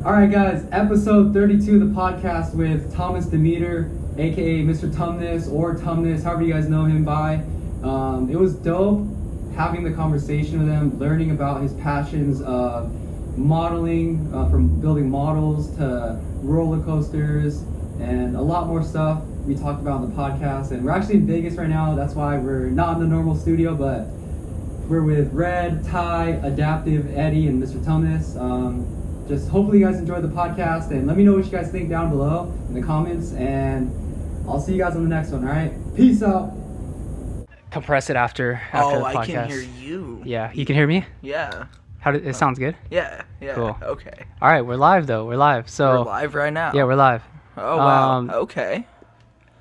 All right, guys, episode 32 of the podcast with Thomas Demeter, aka Mr. Tumn1s or Tumn1s, however you guys know him by. It was dope having the conversation with him, learning about his passions of modeling, from building models to roller coasters, and a lot more stuff we talked about on the podcast. And we're actually in Vegas right now. That's why we're not in the normal studio, but we're with Red, Ty, Adaptive, Eddie, and Mr. Tumn1s. Just hopefully you guys enjoyed the podcast, and let me know what you guys think down below in the comments, and I'll see you guys on the next one. All right, peace out. Compress it after the podcast. I can hear you. Yeah, you can hear me? Yeah. How did it sounds good? Yeah. Cool. Okay. All right, we're live though. We're live. So we're live right now. Yeah, we're live. Oh wow. Okay.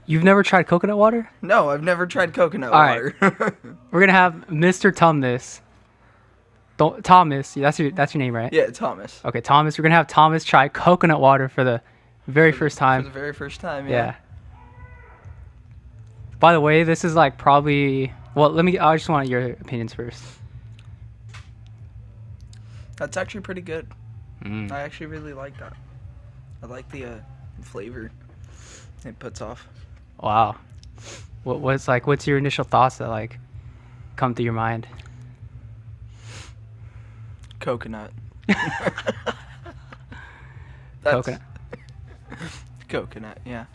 You've never tried coconut water? No, I've never tried coconut water. Right. We're gonna have Mr. Tumn1s. Thomas, that's your name, right? Yeah, Thomas. Okay, Thomas. We're gonna have Thomas try coconut water for the very first time. For the very first time, yeah. By the way, this is like probably. Well, I just want your opinions first. That's actually pretty good. I actually really like that. I like the flavor it puts off. Wow. What's your initial thoughts that like come to your mind? Coconut. Coconut. Coconut, yeah.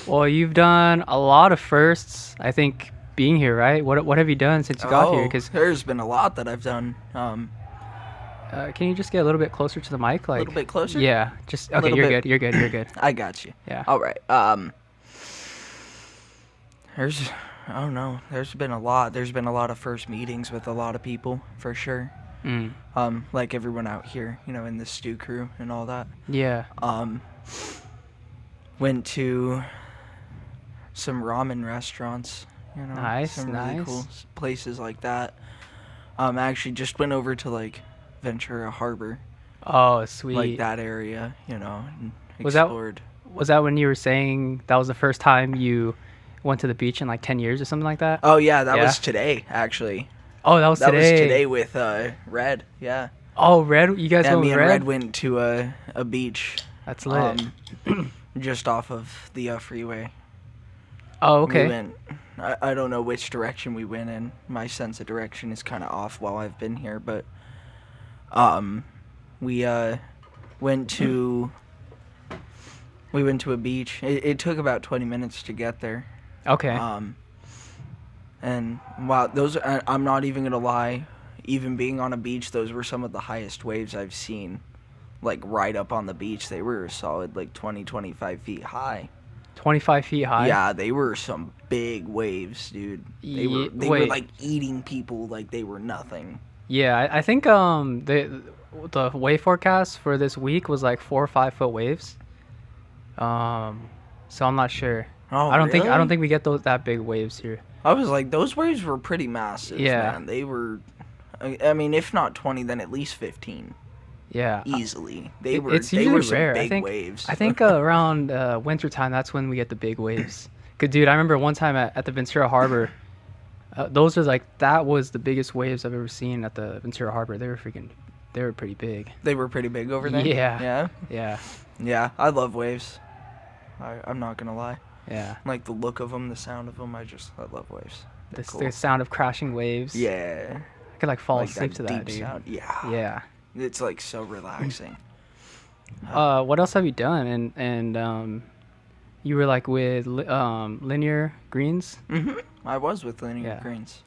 Well, you've done a lot of firsts, I think, being here, right? What have you done since you got here? Because there's been a lot that I've done. Can you just get a little bit closer to the mic? A little bit closer? Yeah. Just okay. You're good. I got you. Yeah. All right. There's been a lot. There's been a lot of first meetings with a lot of people, for sure. Like everyone out here, in the stew crew and all that. Yeah. Went to some ramen restaurants, Nice, some really cool places like that. I actually just went over to like Ventura Harbor. Oh, sweet. Like that area, and Was explored. Was that when you were saying that was the first time you went to the beach in like 10 years or something like that? Oh yeah, that was today actually. Oh, that was today. That was today with Red, yeah. Oh, Red? You guys went with me and Red? Red went to a beach. That's lit. Just off of the freeway. Oh, okay. We went, I don't know which direction we went in. My sense of direction is kind of off while I've been here, but we went to a beach. It took about 20 minutes to get there. Okay. And wow, I'm not even gonna lie, even being on a beach, those were some of the highest waves I've seen. Like right up on the beach, they were a solid like 25 feet high. 25 feet high? Yeah, they were some big waves, dude. They were like eating people like they were nothing. Yeah, I think the wave forecast for this week was like 4 or 5 foot waves. So I'm not sure. Oh, I don't think we get that big waves here. I was like, those waves were pretty massive. Yeah, man. They were. I mean, if not 20, then at least 15. Yeah, easily. It's usually rare. Big waves. I think around wintertime, that's when we get the big waves. Cause dude, I remember one time at the Ventura Harbor, that was the biggest waves I've ever seen at the Ventura Harbor. They were pretty big. They were pretty big over there. Yeah. I love waves. I'm not gonna lie. Yeah. Like the look of them, the sound of them. I love waves. The sound of crashing waves. Yeah. I could like fall asleep to that, dude. Sound. Yeah. Yeah. It's like so relaxing. What else have you done? And you were like with Linear Greens? Mhm. I was with Linear Greens.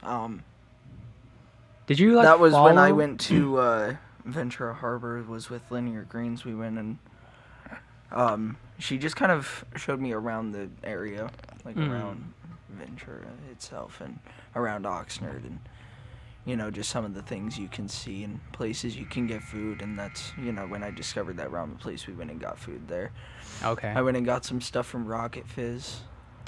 Did you like? That was when I went to Ventura Harbor. Was with Linear Greens. We went and she just kind of showed me around the area, like around Ventura itself and around Oxnard and. Just some of the things you can see and places you can get food. And that's, when I discovered that ramen place, we went and got food there. Okay. I went and got some stuff from Rocket Fizz.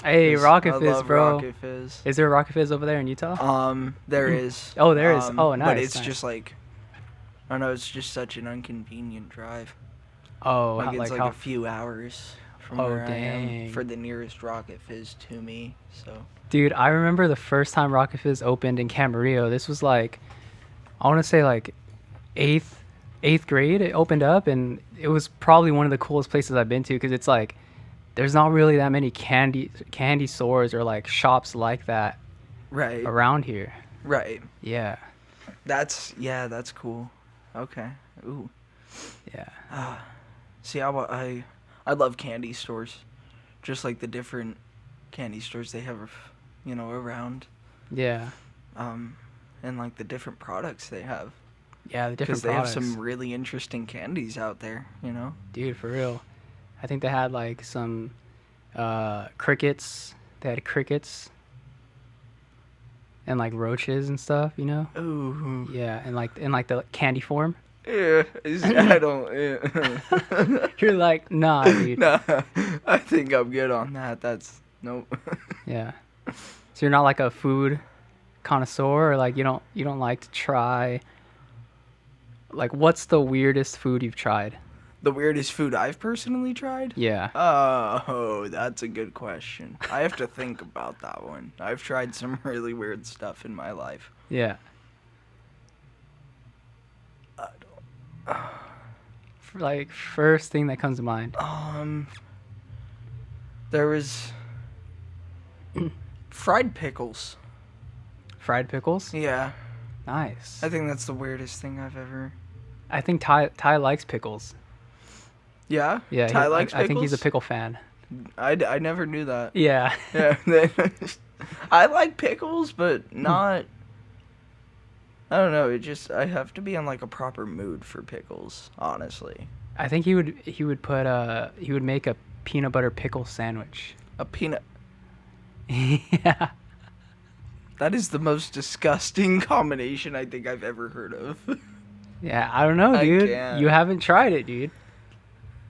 Hey, Rocket Fizz, bro. Rocket Fizz. Is there a Rocket Fizz over there in Utah? There is. Oh, there is. Oh, nice. But it's just like, I don't know, it's just such an inconvenient drive. Oh, it's like a few hours from where dang. I am for the nearest Rocket Fizz to me, so. Dude, I remember the first time Rocket Fizz opened in Camarillo. This was like, I want to say like 8th 8th grade, it opened up, and it was probably one of the coolest places I've been to because it's like there's not really that many candy stores or like shops like that Right. around here. Right. Yeah. That's cool. Okay. Ooh. Yeah. See, I love candy stores, just like the different candy stores they have, around. Yeah. And like the different products they have. Yeah, the different Because they products. have some really interesting candies out there, Dude, for real. I think they had like some crickets. They had crickets and like roaches and stuff, Ooh. Yeah, and like in like the candy form. Yeah, I don't. Yeah. You're like, nah, dude. Nah, I think I'm good on that. That's nope. Yeah. So you're not like a food connoisseur, or like you don't like to try. Like, what's the weirdest food you've tried? The weirdest food I've personally tried? Yeah. Oh, that's a good question. I have to think about that one. I've tried some really weird stuff in my life. Yeah. I don't. Like, first thing that comes to mind. There was fried pickles. Fried pickles? Yeah. Nice. I think that's the weirdest thing I've ever. I think Ty likes pickles. Yeah? Yeah. Ty likes pickles? I think he's a pickle fan. I never knew that. Yeah. Yeah. I like pickles, but not. I don't know. I have to be in like a proper mood for pickles, honestly. I think he would make a peanut butter pickle sandwich. A peanut. Yeah. That is the most disgusting combination I think I've ever heard of. Yeah, I don't know, dude. You haven't tried it, dude.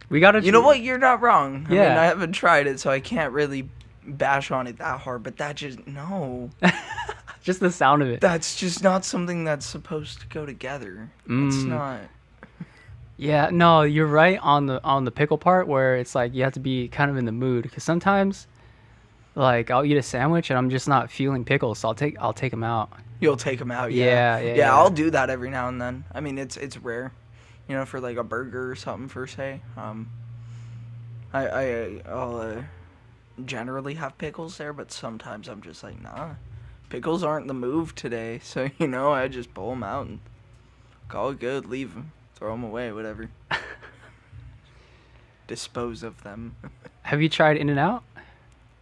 We gotta. You know what? You're not wrong. Yeah. I mean, I haven't tried it, so I can't really bash on it that hard. But that just no. Just the sound of it. That's just not something that's supposed to go together. It's not. Yeah, no, you're right on the pickle part where it's like you have to be kind of in the mood because sometimes, like I'll eat a sandwich and I'm just not feeling pickles, so I'll take them out. You'll take them out, yeah. Yeah. I'll do that every now and then. I mean, it's rare, for like a burger or something per se. I'll generally have pickles there, but sometimes I'm just like, nah, pickles aren't the move today. So I just pull them out and call it good, leave them, throw them away, whatever. Dispose of them. Have you tried In-N-Out?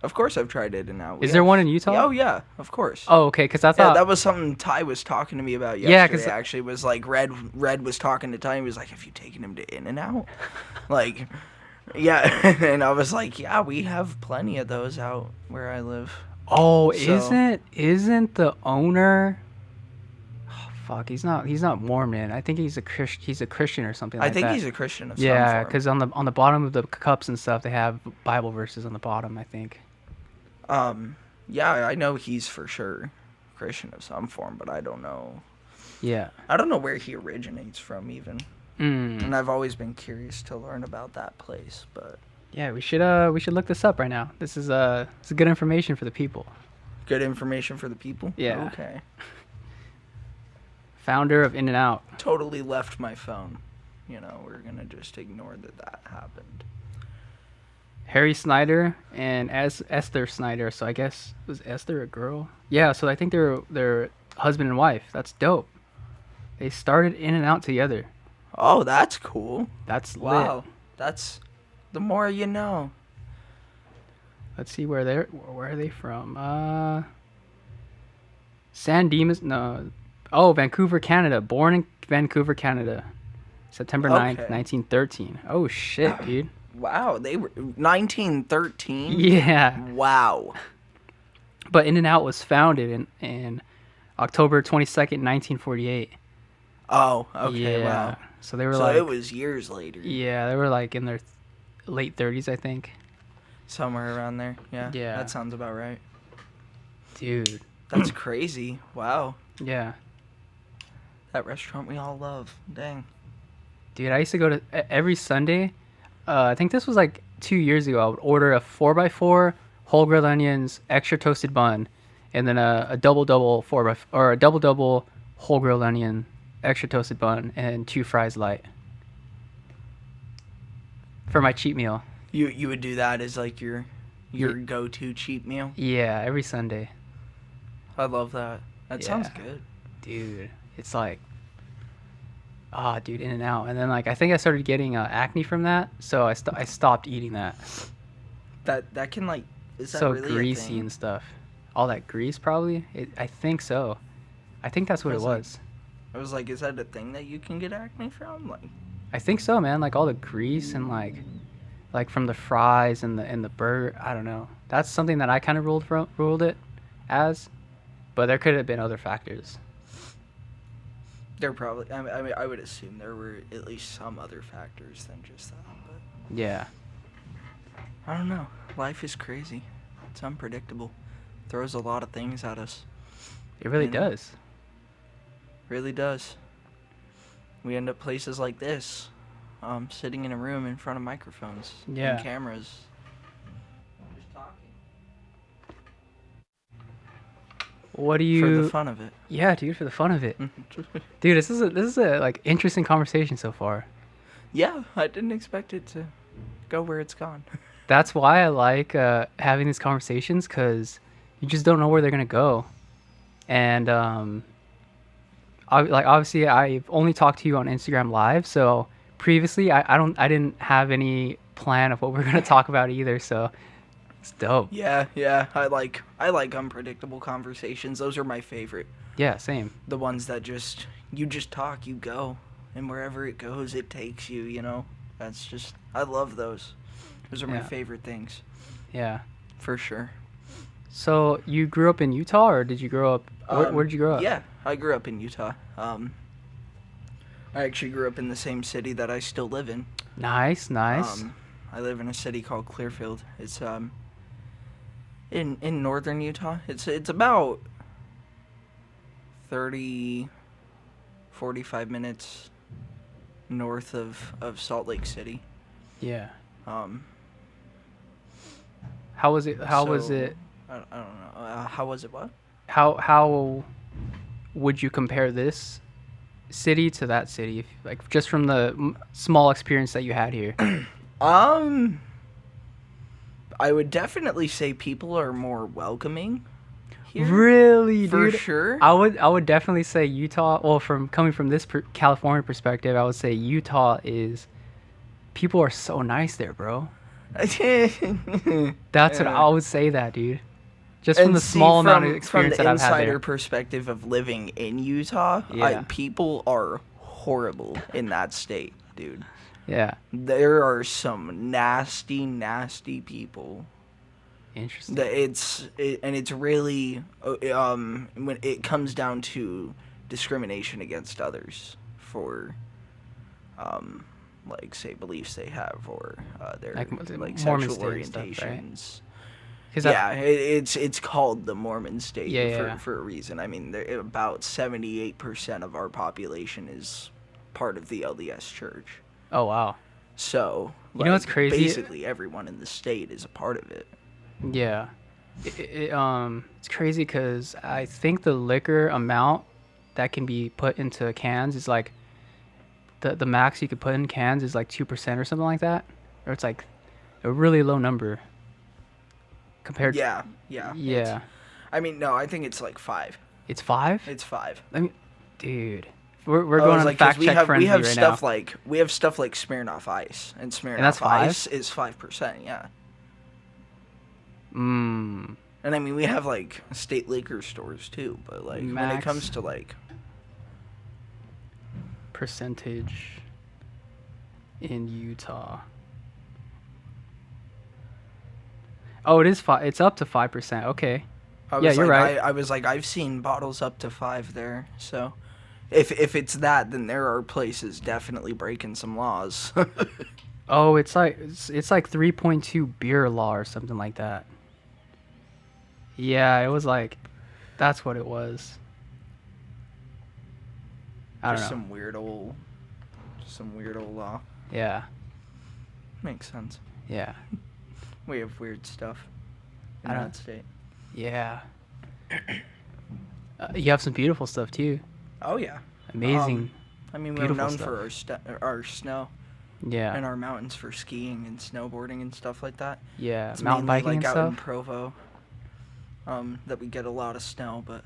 Of course I've tried In-N-Out. Is there one in Utah? Oh, yeah, of course. Oh, okay, because I thought... that was something Ty was talking to me about yesterday. Yeah, because... actually, was like, Red was talking to Ty, and he was like, have you taken him to In-N-Out? Like, yeah, and I was like, yeah, we have plenty of those out where I live. Oh, so... isn't the owner... Oh, fuck, he's not Mormon. I think he's a Christian or something like that. I think he's a Christian of some form. Yeah, because on the bottom of the cups and stuff, they have Bible verses on the bottom, I think. Yeah, I know he's for sure Christian of some form, but I don't know. Yeah. I don't know where he originates from even. And I've always been curious to learn about that place, but yeah, we should look this up right now. This is good information for the people. Good information for the people? Yeah. Okay. Founder of In-N-Out. Totally left my phone. We're going to just ignore that happened. Harry Snyder and Esther Snyder. So I guess, was Esther a girl? Yeah, so I think they're husband and wife. That's dope. They started In-N-Out together. Oh, that's cool. That's wow. Lit. That's the more you know. Let's see where are they from? San Dimas? No. Oh, Vancouver, Canada. Born in Vancouver, Canada. September 9th, 1913. Oh shit, dude. Wow, they were 1913? Yeah. Wow. But In-N-Out was founded in October 22nd, 1948. Oh, okay, yeah. Wow. So they were so it was years later. Yeah, they were like in their late 30s, I think. Somewhere around there. Yeah. Yeah. That sounds about right. Dude. That's crazy. Wow. Yeah. That restaurant we all love. Dang. Dude, I used to go to every Sunday. I think this was like 2 years ago. I would order a 4x4, whole grilled onions, extra toasted bun, and then a double 4x or a double whole grilled onion extra toasted bun and 2 fries light for my cheat meal. You would do that as like your go-to cheat meal? Yeah, every Sunday. I love that. That sounds good. Dude, it's like, dude, in and out. And then like I think I started getting acne from that, so I stopped eating that. That can like, is that So really a greasy thing? and stuff. All that grease probably. I think so. I think that's what it was. I was like, is that a thing that you can get acne from? Like, I think so, man. Like all the grease and like from the fries and the burger. I don't know. That's something that I kind of ruled it as, but there could have been other factors. there probably. I mean, I would assume there were at least some other factors than just that. But Yeah. I don't know. Life is crazy. It's unpredictable. Throws a lot of things at us. It really You know? does. Really does. We end up places like this, sitting in a room in front of microphones Yeah. and cameras, just talking What do you? for the fun of it. Yeah, dude, for the fun of it. Dude, this is a like interesting conversation so far. Yeah, I didn't expect it to go where it's gone. That's why I like having these conversations, because you just don't know where they're gonna go. And obviously I've only talked to you on Instagram Live, so previously I didn't have any plan of what we're gonna talk about either. So it's dope. Yeah, I like unpredictable conversations. Those are my favorite. Yeah, same. The ones that you just talk, you go, and wherever it goes, it takes you. You know, that's just, I love those. Those are my Yeah. favorite things, Yeah. for sure. So you grew up in Utah, or did you grow up? Where did you grow up? Yeah, I grew up in Utah. I actually grew up in the same city that I still live in. Nice. I live in a city called Clearfield. It's in northern Utah. It's about 45 minutes north of Salt Lake City. Yeah. Um, How was it? How was so- it? I don't know. How was it? What? How would you compare this city to that city, if, like just from the small experience that you had here? I would definitely say people are more welcoming here. Really, For dude? sure. I would definitely say Utah. Well, from coming from this California perspective, I would say Utah is. People are so nice there, bro. That's what I would say, that dude. Just from And the see, small amount of experience from that the I've had insider there. perspective of living in Utah, Yeah. people are horrible in that state, dude. Yeah. There are some nasty people. Interesting. It's really when it comes down to discrimination against others for like, say, beliefs they have, or their Like like Mormon sexual state and stuff, right? orientations. 'Cause Yeah, it's called the Mormon state Yeah. for a reason. I mean, about 78% of our population is part of the LDS Church. Oh wow. So, You know what's crazy? Basically, everyone in the state is a part of it. Yeah. It's crazy because I think the liquor amount that can be put into cans is like the max you could put in cans is like 2% or something like that, or it's like a really low number compared. Yeah. Yeah. I mean, no, I think it's like 5. It's 5. It's 5. I mean, dude, we're I going was on like, 'cause fact check frenzy we have right stuff now. like Smirnoff Ice, and Smirnoff that's 5? Ice is 5%. Yeah. Mm. And I mean, we have like state liquor stores too, but like when it Max. comes to like Percentage in Utah. Oh, it is 5. It's up to 5%. Okay. I was Yeah, you're like, right. I was like, I've seen bottles up to 5 there. So, if it's that, then there are places definitely breaking some laws. Oh, it's like 3.2 beer law or something like that. Yeah, it was like, that's what it was. I don't Just know. some weird old law. Yeah, Makes sense. yeah, We have weird stuff in I don't- that state. yeah. You have some beautiful stuff too. Oh yeah, Amazing. I mean, we're Beautiful known stuff. for our snow Yeah. and our mountains for skiing and snowboarding and stuff like that. Yeah. It's Mountain mainly biking like and out in stuff. Provo that we get a lot of snow, but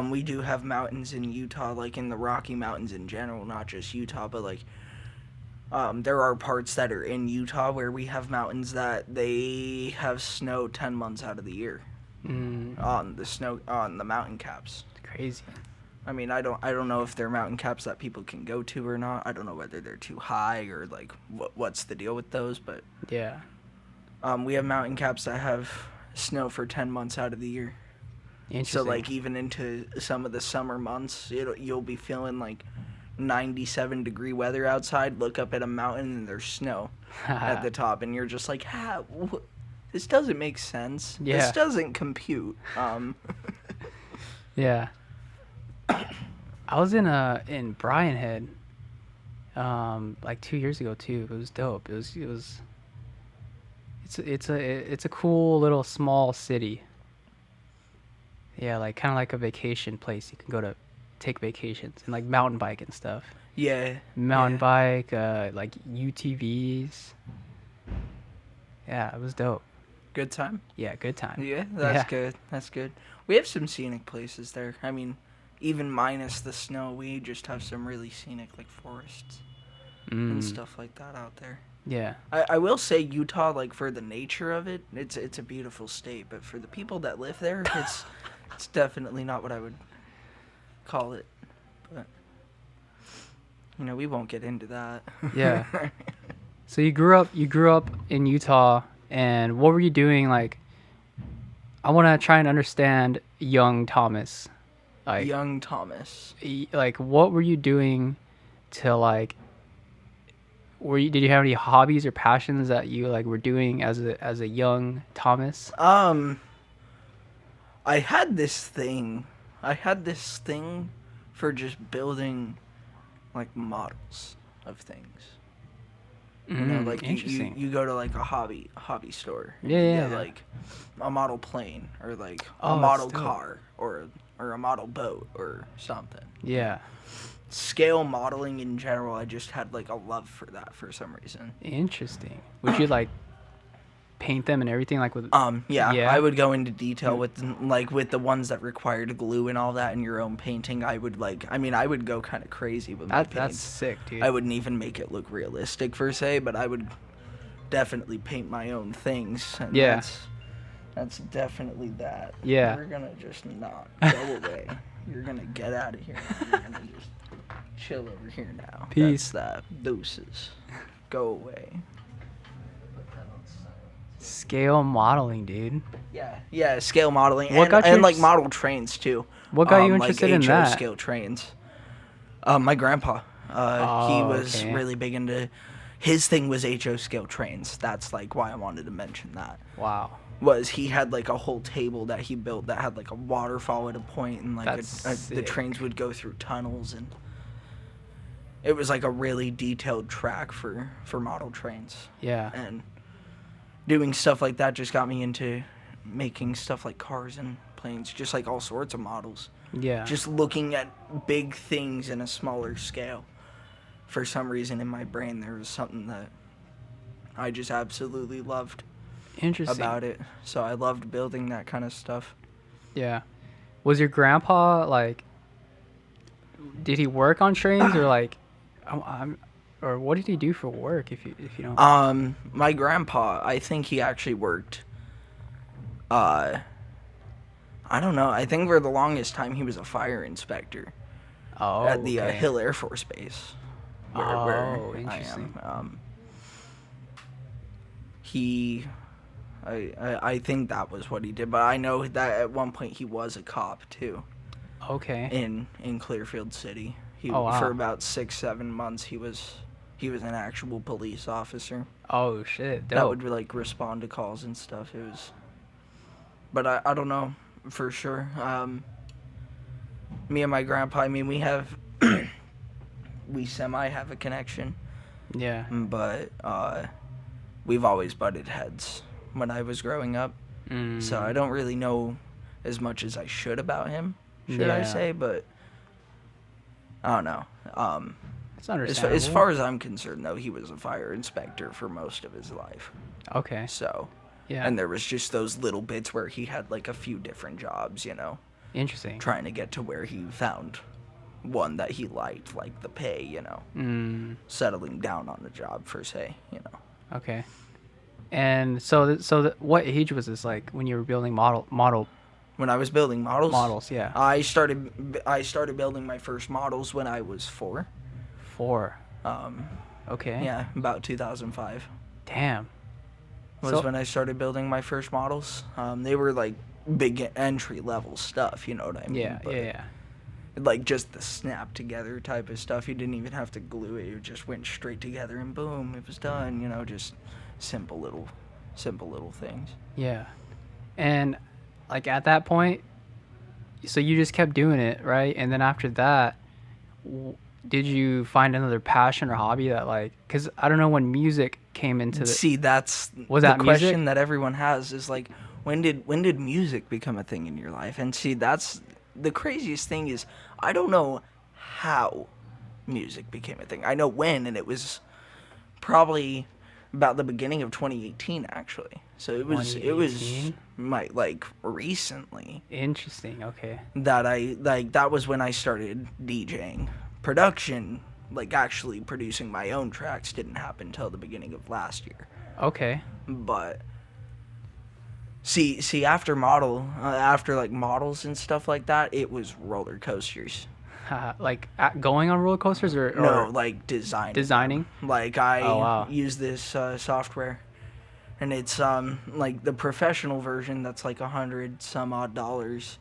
we do have mountains in Utah, like in the Rocky Mountains in general, not just Utah, but like there are parts that are in Utah where we have mountains that they have snow 10 months out of the year on the mountain caps. Crazy. I mean, I don't know if they're mountain caps that people can go to or not. I don't know whether they're too high or like what's the deal with those, but Yeah. we have mountain caps that have snow for 10 months out of the year. Interesting. So like even into some of the summer months, you'll be feeling like 97-degree weather outside. Look up at a mountain and there's snow at the top, and you're just like, this doesn't make sense. Yeah. This doesn't compute. Yeah. I was in Bryan Head, like 2 years ago too. It was dope. It's a cool little small city. Yeah, like kind of like a vacation place you can go to take vacations and like mountain bike and stuff. Yeah. Mountain yeah. bike, like UTVs. Yeah, it was dope. Good time. Yeah, good time. Yeah, that's good. That's good. We have some scenic places there. I mean, even minus the snow, we just have some really scenic like forests and stuff like that out there. Yeah. I will say Utah, like for the nature of it, it's a beautiful state, but for the people that live there, it's definitely not what I would call it. But we won't get into that. Yeah. So you grew up in Utah, and what were you doing? Like, I want to try and understand young Thomas. Like, Young Thomas. Like, what were you doing to like? Did you have any hobbies or passions that you like were doing as a young Thomas? I had this thing for just building like models of things. Like you go to like a hobby store. And you get, like a model plane or like a model car or a model boat or something. Yeah. Scale modeling in general, I just had like a love for that for some reason. Interesting. Would you like paint them and everything like with yeah, I would go into detail with the ones that required glue and all that in your own painting. I would go kind of crazy with my paints. That's sick, dude. I wouldn't even make it look realistic per se, but I would definitely paint my own things. And yeah. That's definitely that. Yeah. You're gonna just not go away. You're gonna get out of here. You're gonna just chill over here now. Peace. That's that. Deuces. Go away. Scale modeling, dude. Yeah, scale modeling. What got you like model trains too. What got you interested in that? Scale trains. My grandpa. He was really big into. His thing was HO scale trains. That's like why I wanted to mention that. Wow. Was he had like a whole table that he built that had like a waterfall at a point, and like the trains would go through tunnels, and it was like a really detailed track for model trains. Yeah. And doing stuff like that just got me into making stuff like cars and planes, just like all sorts of models. Yeah. Just looking at big things in a smaller scale. For some reason in my brain there was something that I just absolutely loved. Interesting. About it. So I loved building that kind of stuff. Yeah. Was your grandpa like, did he work on trains or like or what did he do for work if you don't my grandpa, I think he actually worked I don't know. I think for the longest time he was a fire inspector at the Hill Air Force Base. Where interesting. I am. I think that was what he did, but I know that at one point he was a cop too. Okay. In Clearfield City. Wow. For about 6-7 months he was an actual police officer. Oh shit. Dope. That would like respond to calls and stuff. It was, but I don't know for sure. Me and my grandpa, I mean, we have we semi have a connection. Yeah. But we've always butted heads when I was growing up. So I don't really know as much as I should about him, I say, but I don't know. It's As understandable. far as I'm concerned, though, he was a fire inspector for most of his life. Okay. So, Yeah. and there was just those little bits where he had like a few different jobs, you know, Interesting. trying to get to where he found one that he liked, like the pay, you know, settling down on the job per se, you know. Okay. And what age was this, like, when you were building model When I was building models, models? Yeah. I started building my first models when I was 4. 4. Okay. Yeah, about 2005 Damn. was when I started building my first models. They were like big entry level stuff, you know what I mean? Yeah. But, Yeah. like just the snap together type of stuff. You didn't even have to glue it. It just went straight together and boom, it was done. You know, just simple little things. Yeah. And like at that point, so you just kept doing it, right? And then after that, did you find another passion or hobby that, like, because I don't know when music came into the... See, that's Was the that question music? that everyone has is like, when did music become a thing in your life? And see, that's the craziest thing is I don't know how music became a thing. I know when, and it was probably about the beginning of 2018 actually. So it was 2018? like recently Interesting. Okay. that was when I started DJing. Production, like actually producing my own tracks, didn't happen until the beginning of last year. Okay. But see after like models and stuff like that, it was roller coasters. Like going on roller coasters or No, like designing. Like I use this software, and it's like the professional version that's like $100 some odd. There's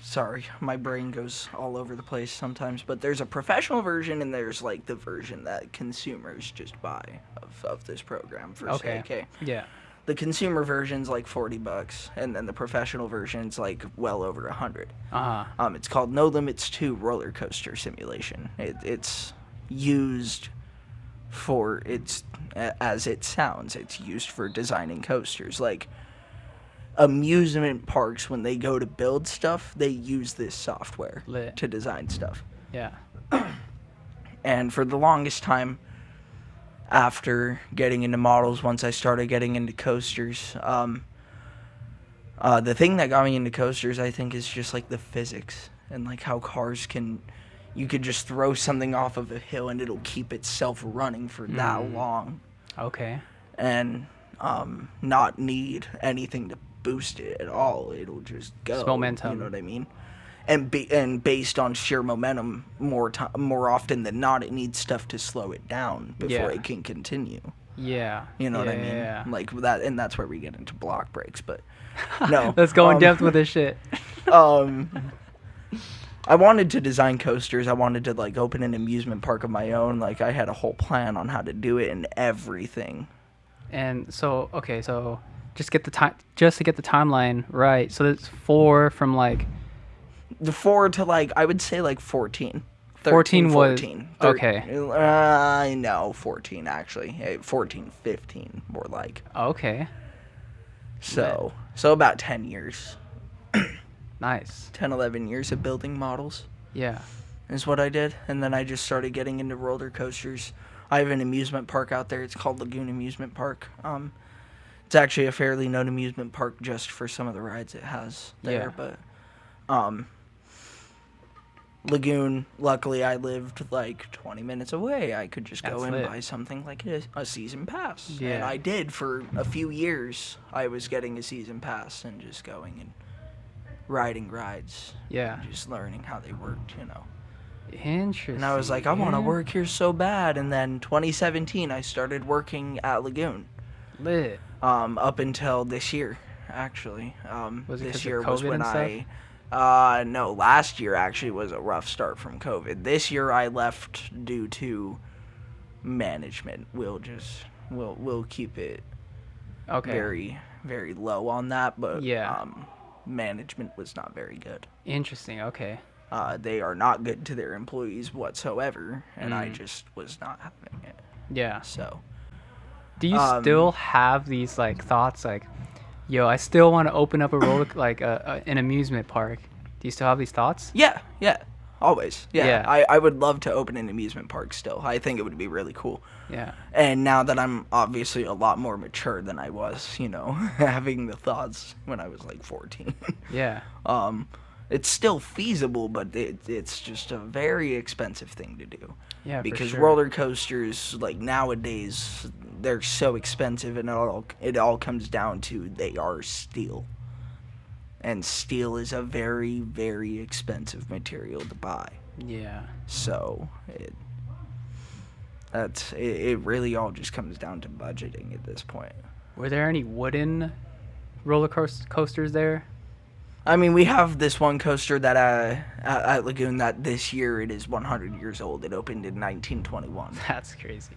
sorry, my brain goes all over the place sometimes, but there's a professional version and there's like the version that consumers just buy of this program for say. Okay. Yeah. The consumer version's like $40, and then the professional version's like well over $100. It's called No Limits 2 Roller Coaster Simulation. It's used for as it sounds. It's used for designing coasters. Like amusement parks, when they go to build stuff, they use this software to design stuff. Yeah. And for the longest time, after getting into models, once I started getting into coasters, the thing that got me into coasters, I think, is just like the physics and like how cars you could just throw something off of a hill and it'll keep itself running for that long. Okay. And not need anything to boost it at all. It'll just go. It's momentum. You know what I mean? And based on sheer momentum, more often than not, it needs stuff to slow it down before it can continue. Yeah. You know what I mean? Yeah. Like that, and that's where we get into block breaks. But no, let's go in depth with this shit. I wanted to design coasters. I wanted to like open an amusement park of my own. Like I had a whole plan on how to do it and everything. And so just to get the timeline right. So it's 4 from like. The 4 to like I would say like 14. 14 was 14. okay. No, 14 actually. 14, 15 more like. Okay. So about 10 years. Nice. 10, 11 years of building models. Yeah. Is what I did, and then I just started getting into roller coasters. I have an amusement park out there. It's called Lagoon Amusement Park. It's actually a fairly known amusement park just for some of the rides it has there, but Lagoon, luckily I lived like 20 minutes away. I could just go and buy something like a season pass. Yeah. And I did for a few years. I was getting a season pass and just going and riding rides. Yeah. And just learning how they worked, you know. Interesting. And I was like, I want to work here so bad. And then 2017, I started working at Lagoon. Lit. Up until this year, actually. Was it this year of COVID was when and stuff? No, last year actually was a rough start from COVID. This year I left due to management. We'll keep it very, very low on that, but management was not very good. Interesting. Okay. They are not good to their employees whatsoever, and I just was not having it. Yeah. So. Do you still have these like thoughts like, yo, I still want to open up a roller an amusement park? Do you still have these thoughts? Yeah, always. Yeah. Yeah. I would love to open an amusement park still. I think it would be really cool. Yeah. And now that I'm obviously a lot more mature than I was, having the thoughts when I was like 14. Yeah. It's still feasible, but it's just a very expensive thing to do. Yeah, because for sure. roller coasters, like nowadays, they're so expensive, and it all comes down to they are steel. And steel is a very, very expensive material to buy. Yeah. So it really all just comes down to budgeting at this point. Were there any wooden roller coasters there? I mean, we have this one coaster that at Lagoon that this year it is 100 years old. It opened in 1921. That's crazy.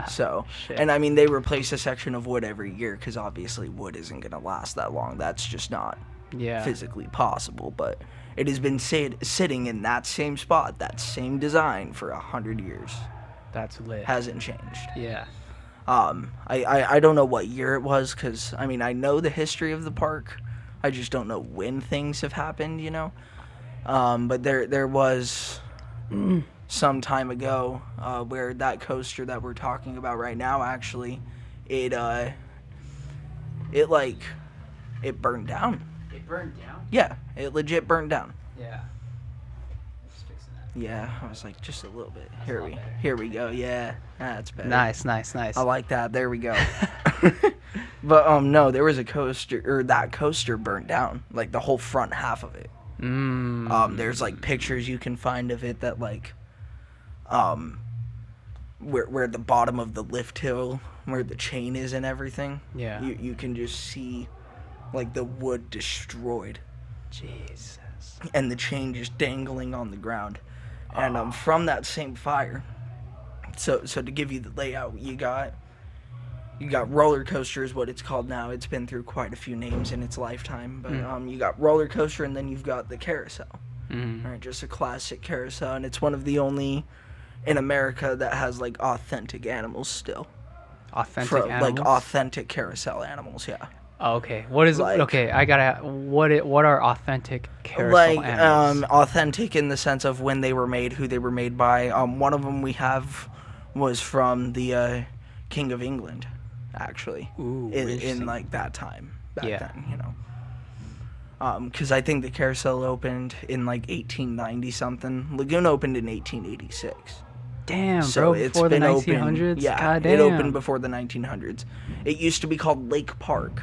So, Shit. and I mean, they replace a section of wood every year because obviously wood isn't going to last that long. That's just not physically possible. But it has been sitting in that same spot, that same design for 100 years. That's lit. Hasn't changed. Yeah. I don't know what year it was because, I mean, I know the history of the park. I just don't know when things have happened, But there was some time ago where that coaster that we're talking about right now, actually, it burned down. It burned down? Yeah, it legit burned down. Yeah. Just fixing that. Yeah, I was like, just a little bit. That's a lot better. Here we go. Yeah, that's better. Nice. I like that. There we go. But no, there was a coaster, or that coaster burned down, like the whole front half of it. There's like pictures you can find of it that like, where the bottom of the lift hill, where the chain is and everything. Yeah. You can just see, like the wood destroyed. Jesus. And the chain just dangling on the ground, and from that same fire. So to give you the layout, you got roller coaster is what it's called now. It's been through quite a few names in its lifetime, but you got roller coaster, and then you've got the carousel. Right, just a classic carousel, and it's one of the only in America that has like authentic animals still. Authentic animals? Like authentic carousel animals, yeah. Oh, okay. What is like, okay? I gotta. What are authentic carousel like animals? authentic in the sense of when they were made, who they were made by. One of them we have was from the King of England, actually. Ooh, in like that time back Yeah. then, because I think the carousel opened in like 1890 something. Lagoon opened in 1886. Damn, So bro, it's before the been open. 1900s. Yeah, God it damn. opened before the 1900s. It used to be called Lake Park.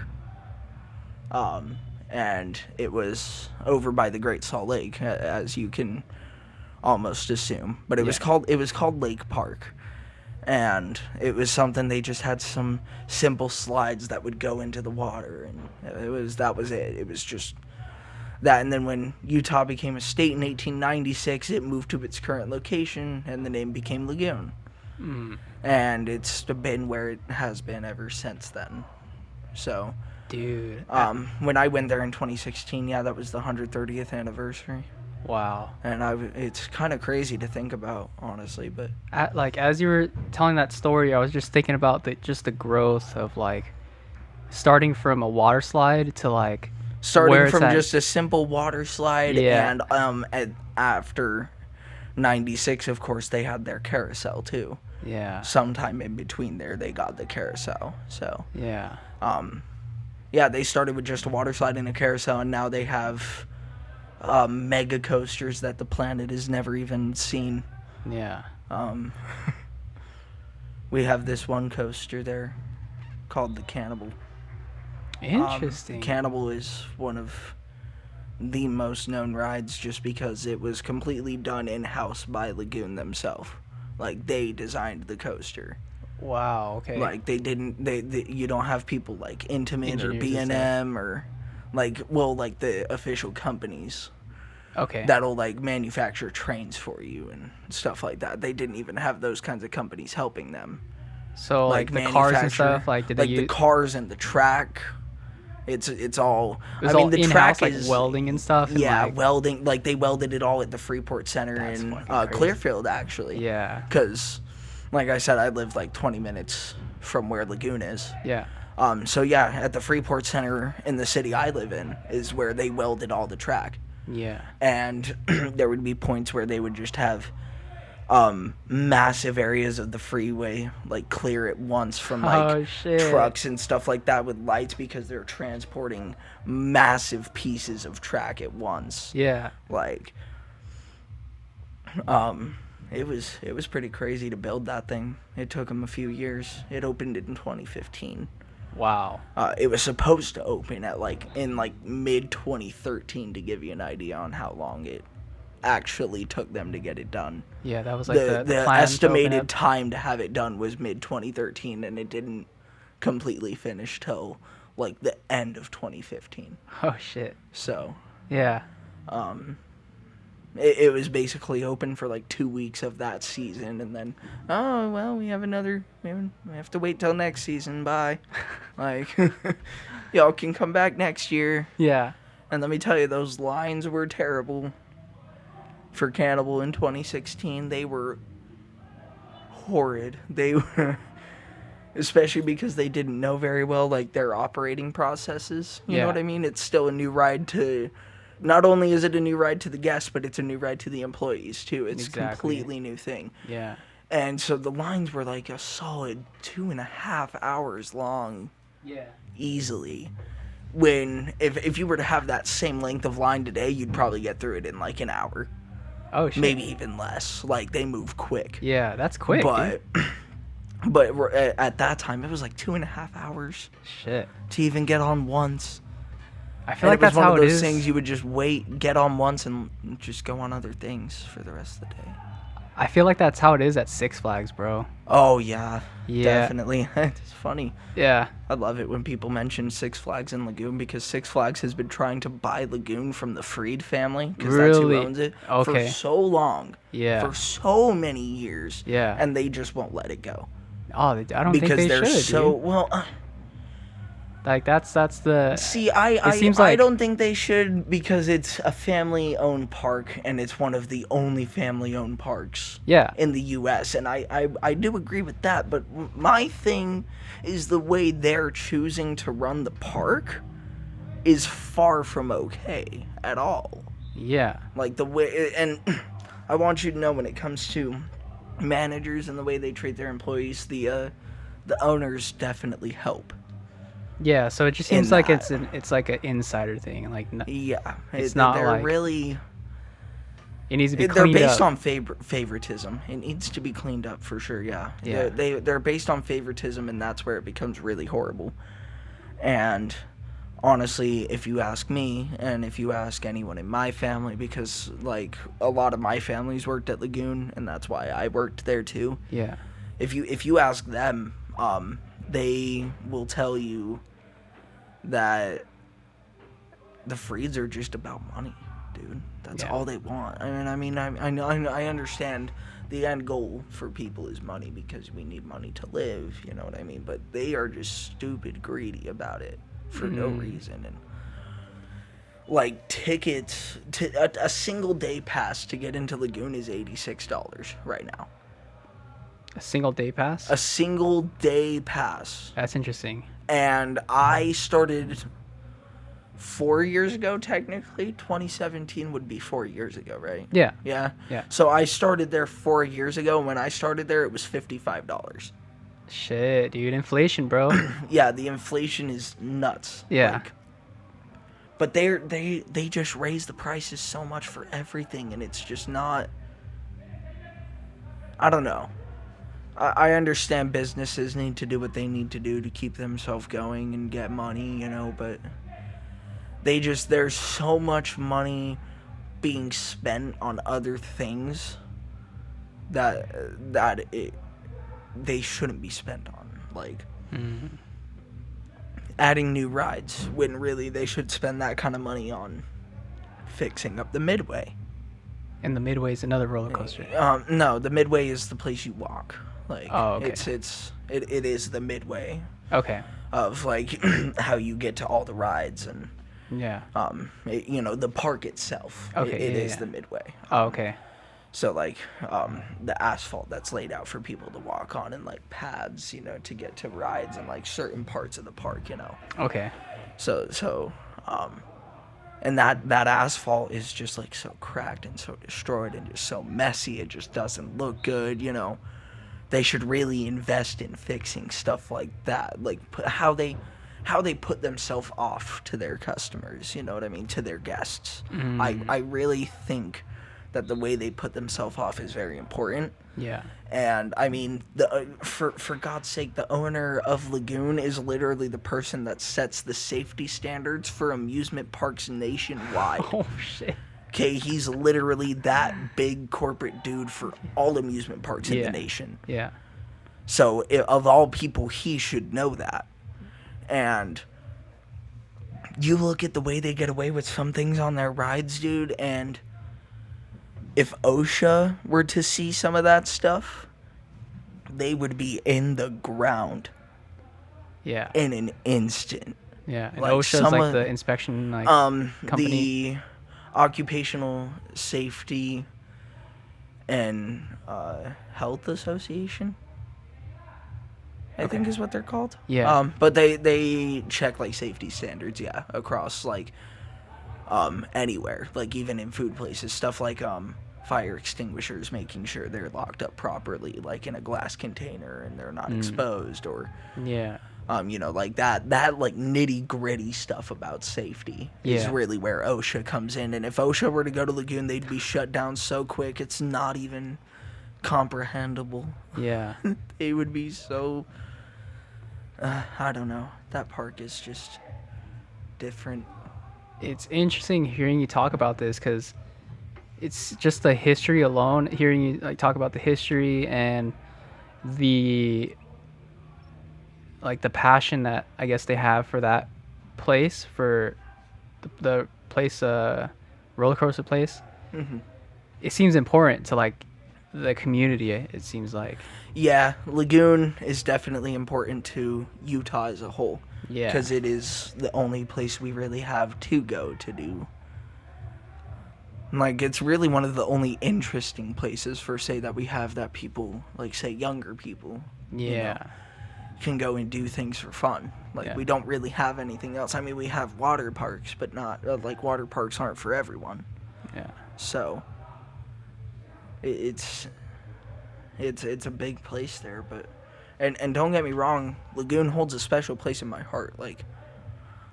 And it was over by the Great Salt Lake, as you can almost assume. But it was called Lake Park. And it was something, they just had some simple slides that would go into the water, and that was it. It was just that. And then when Utah became a state in 1896, it moved to its current location, and the name became Lagoon. And it's been where it has been ever since then. So, Dude. when I went there in 2016, that was the 130th anniversary. Wow. And it's kind of crazy to think about, honestly, but As you were telling that story, I was just thinking about the growth of like starting from a water slide to like starting where it's from at. just a simple water slide, Yeah. and after 96, of course, they had their carousel too. Yeah. Sometime in between there, they got the carousel. So, Yeah. they started with just a water slide and a carousel, and now they have mega coasters that the planet has never even seen. Yeah. We have this one coaster there called the Cannibal. Interesting. Cannibal is one of the most known rides just because it was completely done in-house by Lagoon themselves. Like, they designed the coaster. Wow. Okay. Like, they you don't have people like Intamin or Engineers and B&M or like the official companies Okay. that'll like manufacture trains for you and stuff like that. They didn't even have those kinds of companies helping them. So like the cars and manufacture, stuff, like did they the cars and the track. It's all. It was I mean, all the in-house, track like is welding and stuff. And yeah, like, welding. Like they welded it all at the Freeport Center That's in fucking crazy. Clearfield, actually. Yeah. Because, like I said, I live like 20 minutes from where Lagoon is. Yeah. So yeah, at the Freeport Center in the city I live in is where they welded all the track. Yeah. And there would be points where they would just have massive areas of the freeway like clear at once from like trucks and stuff like that with lights, because they're transporting massive pieces of track at once. Yeah. Like it was pretty crazy to build that thing. It took them a few years. It opened in 2015. Wow. It was supposed to open in mid 2013, to give you an idea on how long it actually took them to get it done. Yeah, that was like the plan estimated time to have it done was mid 2013, and it didn't completely finish till like the end of 2015. Oh shit. So yeah, it was basically open for like 2 weeks of that season, and then we have to wait till next season. Bye. Like y'all can come back next year. Yeah. And let me tell you, those lines were terrible. For Cannibal in 2016, they were horrid. They were, especially because they didn't know very well like their operating processes. You know what I mean? It's still a new ride to, not only is it a new ride to the guests, but it's a new ride to the employees too. It's a completely new thing. Yeah. And so the lines were like a solid 2.5 hours long. Yeah. Easily. When if you were to have that same length of line today, you'd probably get through it in like an hour. Oh shit. Maybe even less. Like, they move quick. Yeah, that's quick. But but at that time it was like 2.5 hours. Shit. To even get on once. I feel like that's how it is. It was one of those things you would just wait, get on once, and just go on other things for the rest of the day. I feel like that's how it is at Six Flags, bro. Oh yeah. Yeah. Definitely. It's funny. Yeah. I love it when people mention Six Flags and Lagoon, because Six Flags has been trying to buy Lagoon from the Freed family, because that's who owns it, for so long. Yeah. For so many years. Yeah. And they just won't let it go. Oh, I don't think they should. Because they're so, dude. well... Like, that's the... See, I don't think they should, because it's a family-owned park, and it's one of the only family-owned parks in the U.S., and I do agree with that, but my thing is the way they're choosing to run the park is far from okay at all. Yeah. Like, the way... And I want you to know, when it comes to managers and the way they treat their employees, the owners definitely help. Yeah, so it just seems like it's like an insider thing, like it's not they're like really. It needs to be cleaned up. They're based on favoritism. It needs to be cleaned up for sure. Yeah. They're based on favoritism, and that's where it becomes really horrible. And honestly, if you ask me, and if you ask anyone in my family, because like a lot of my family's worked at Lagoon, and that's why I worked there too. Yeah. If you ask them, they will tell you that the Freeds are just about money, dude. That's all they want. I mean, I understand the end goal for people is money, because we need money to live, you know what I mean? But they are just stupid greedy about it for no reason. And like, tickets to a single day pass to get into Lagoon is $86 right now. A single day pass? A single day pass. That's interesting. And I started 4 years ago, technically. 2017 would be 4 years ago, right? Yeah. Yeah? Yeah. So I started there 4 years ago. When I started there, it was $55. Shit, dude. Inflation, bro. Yeah, the inflation is nuts. Yeah. Like, but they just raise the prices so much for everything, and it's just not... I don't know. I understand businesses need to do what they need to do to keep themselves going and get money, you know, but there's so much money being spent on other things that they shouldn't be spent on. Like, adding new rides, when really they should spend that kind of money on fixing up the Midway. And the Midway is another roller coaster. No, the Midway is the place you walk. Like, okay. It is the Midway. Okay. Of like how you get to all the rides, and the park itself. Okay. It is the Midway. Oh, okay. So like the asphalt that's laid out for people to walk on, and like paths, you know, to get to rides and like certain parts of the park, you know. Okay. So And that asphalt is just like so cracked and so destroyed and just so messy. It just doesn't look good, you know. They should really invest in fixing stuff like that, like how they put themselves off to their customers, you know what I mean, to their guests. I really think that the way they put themselves off is very important. Yeah. And I mean, for God's sake, the owner of Lagoon is literally the person that sets the safety standards for amusement parks nationwide. Oh shit. Okay, he's literally that big corporate dude for all amusement parks in the nation. Yeah. So, of all people, he should know that. And you look at the way they get away with some things on their rides, dude, and if OSHA were to see some of that stuff, they would be in the ground. Yeah. In an instant. Yeah. And like OSHA's like the inspection company. The Occupational Safety and Health Association, I think is what they're called. Yeah. But they check like safety standards, across like anywhere, like even in food places, stuff like fire extinguishers, making sure they're locked up properly, like in a glass container and they're not exposed, or you know, like that like nitty gritty stuff about safety is really where OSHA comes in. And if OSHA were to go to Lagoon, they'd be shut down so quick it's not even comprehensible. Yeah. They would be so I don't know. That park is just different. It's interesting hearing you talk about this, because it's just the history alone. Hearing you like talk about the history and the passion that I guess they have for that place, for the place, roller coaster place. Mm-hmm. It seems important to like the community. It seems like. Yeah, Lagoon is definitely important to Utah as a whole. Yeah. Because it is the only place we really have to go to do. Like, it's really one of the only interesting places for, say, that we have that people, like, say, younger people, you know, can go and do things for fun. Like, we don't really have anything else. I mean, we have water parks, but not, like, water parks aren't for everyone. Yeah. So, it's a big place there, but... And don't get me wrong, Lagoon holds a special place in my heart. Like,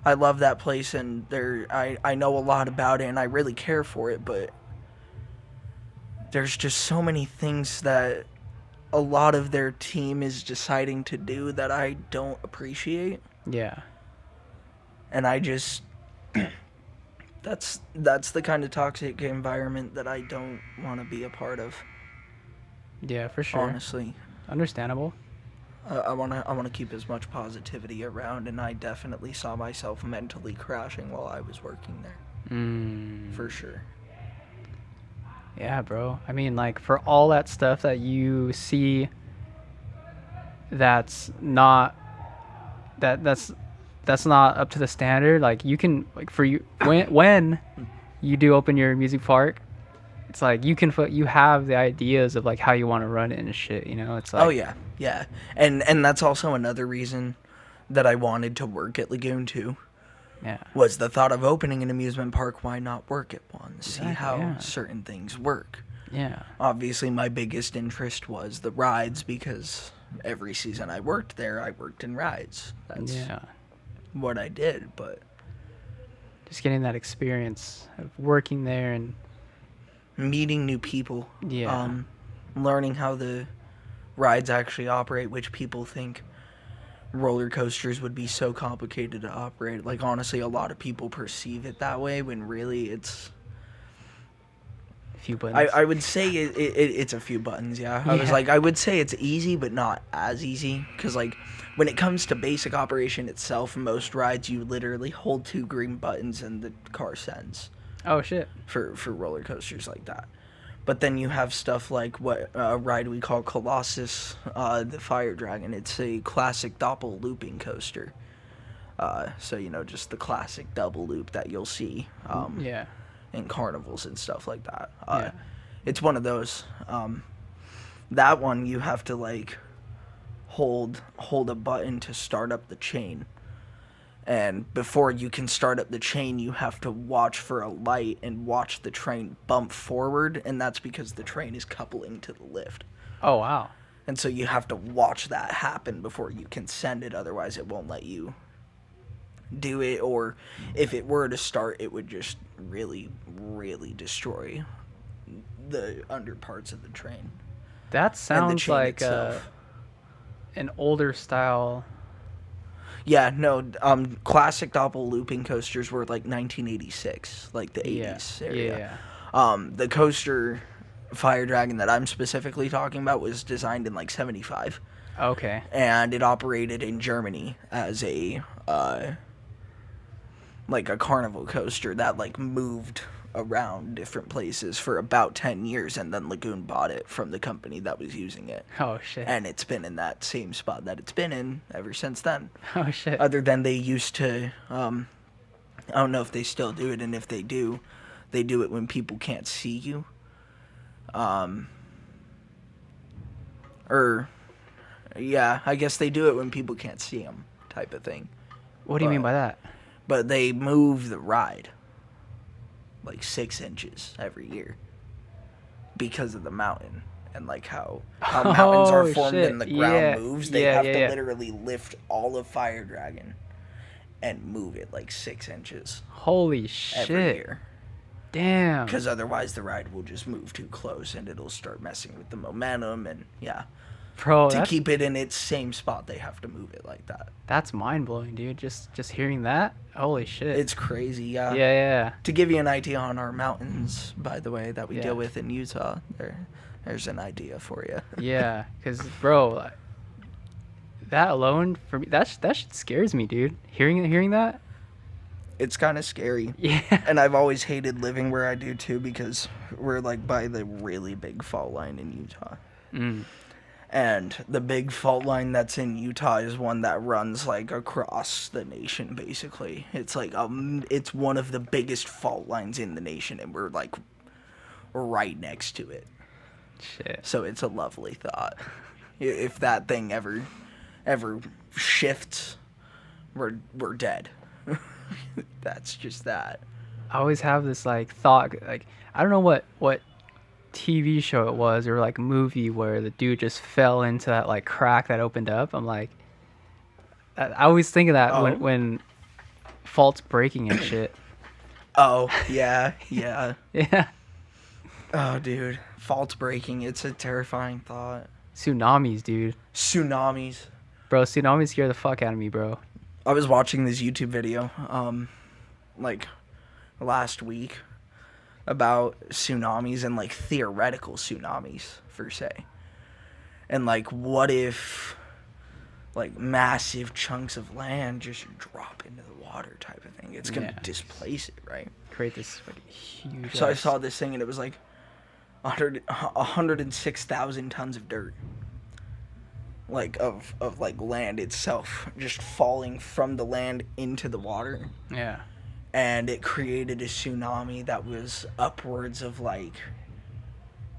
I love that place, and I know a lot about it, and I really care for it, but there's just so many things that a lot of their team is deciding to do that I don't appreciate. Yeah. And I just... that's the kind of toxic environment that I don't want to be a part of. Yeah, for sure. Honestly. Understandable. I wanna keep as much positivity around, and I definitely saw myself mentally crashing while I was working there. For sure. Yeah, bro. I mean, like, for all that stuff that you see, that's not up to the standard. Like, you can, like, for you, when you do open your music park, it's like you have the ideas of like how you want to run it and shit, you know. It's like, oh yeah, and that's also another reason that I wanted to work at Lagoon too. Yeah, was the thought of opening an amusement park. Why not work at one? See how certain things work. Yeah. Obviously, my biggest interest was the rides, because every season I worked there, I worked in rides. That's what I did. But just getting that experience of working there and meeting new people, learning how the rides actually operate, which people think roller coasters would be so complicated to operate. Like, honestly, a lot of people perceive it that way when really it's a few buttons. I would say it's a few buttons. I would say it's easy, but not as easy, because like when it comes to basic operation itself, most rides you literally hold 2 green buttons and the car sends. Oh shit. For roller coasters like that. But then you have stuff like what a ride we call Colossus, the Fire Dragon. It's a classic doppel looping coaster. So, you know, just the classic double loop that you'll see in carnivals and stuff like that. It's one of those. That one you have to like hold a button to start up the chain. And before you can start up the chain, you have to watch for a light and watch the train bump forward, and that's because the train is coupling to the lift. Oh, wow. And so you have to watch that happen before you can send it, otherwise it won't let you do it, or if it were to start, it would just really, really destroy the under parts of the train. That sounds chain like itself. an older style. Yeah, no, classic Doppel looping coasters were like 1986, like the 80s area. The coaster Fire Dragon that I'm specifically talking about was designed in like 75. Okay. And it operated in Germany as a like a carnival coaster that like moved around different places for about 10 years, and then Lagoon bought it from the company that was using it. Oh, shit. And it's been in that same spot that it's been in ever since then. Oh, shit. Other than they used to, I don't know if they still do it, and if they do it when people can't see you. Yeah, I guess they do it when people can't see them, type of thing. What do you mean by that? But they move the ride like 6 inches every year because of the mountain, and like how mountains are formed and the ground moves. They have to literally lift all of Fire Dragon and move it like 6 inches Holy shit. every year. Damn. Because otherwise the ride will just move too close and it'll start messing with the momentum, and Bro, to keep it in its same spot, they have to move it like that. That's mind-blowing, dude. Just hearing that. Holy shit. It's crazy, yeah. Yeah. To give you an idea on our mountains, by the way, that we deal with in Utah, there's an idea for you. Yeah, because, bro, that alone, for me, that shit scares me, dude. Hearing that? It's kind of scary. Yeah. And I've always hated living where I do, too, because we're, like, by the really big fault line in Utah. And the big fault line that's in Utah is one that runs like across the nation, basically. It's like it's one of the biggest fault lines in the nation, and we're like right next to it. Shit. So it's a lovely thought. If that thing ever shifts, we're dead. That's just that. I always have this like thought, like I don't know what TV show it was or like movie where the dude just fell into that like crack that opened up. I'm like, I always think of that when faults breaking and shit. Oh yeah. Yeah. Oh, dude, faults breaking. It's a terrifying thought. Tsunamis, dude. Tsunamis. Bro, tsunamis scare the fuck out of me, bro. I was watching this YouTube video, like last week, about tsunamis and like theoretical tsunamis per se, and like what if like massive chunks of land just drop into the water type of thing. It's gonna displace it, right? Create this fucking huge. So I saw this thing and it was like 106,000 tons of dirt, like of like land itself just falling from the land into the water. Yeah. And it created a tsunami that was upwards of like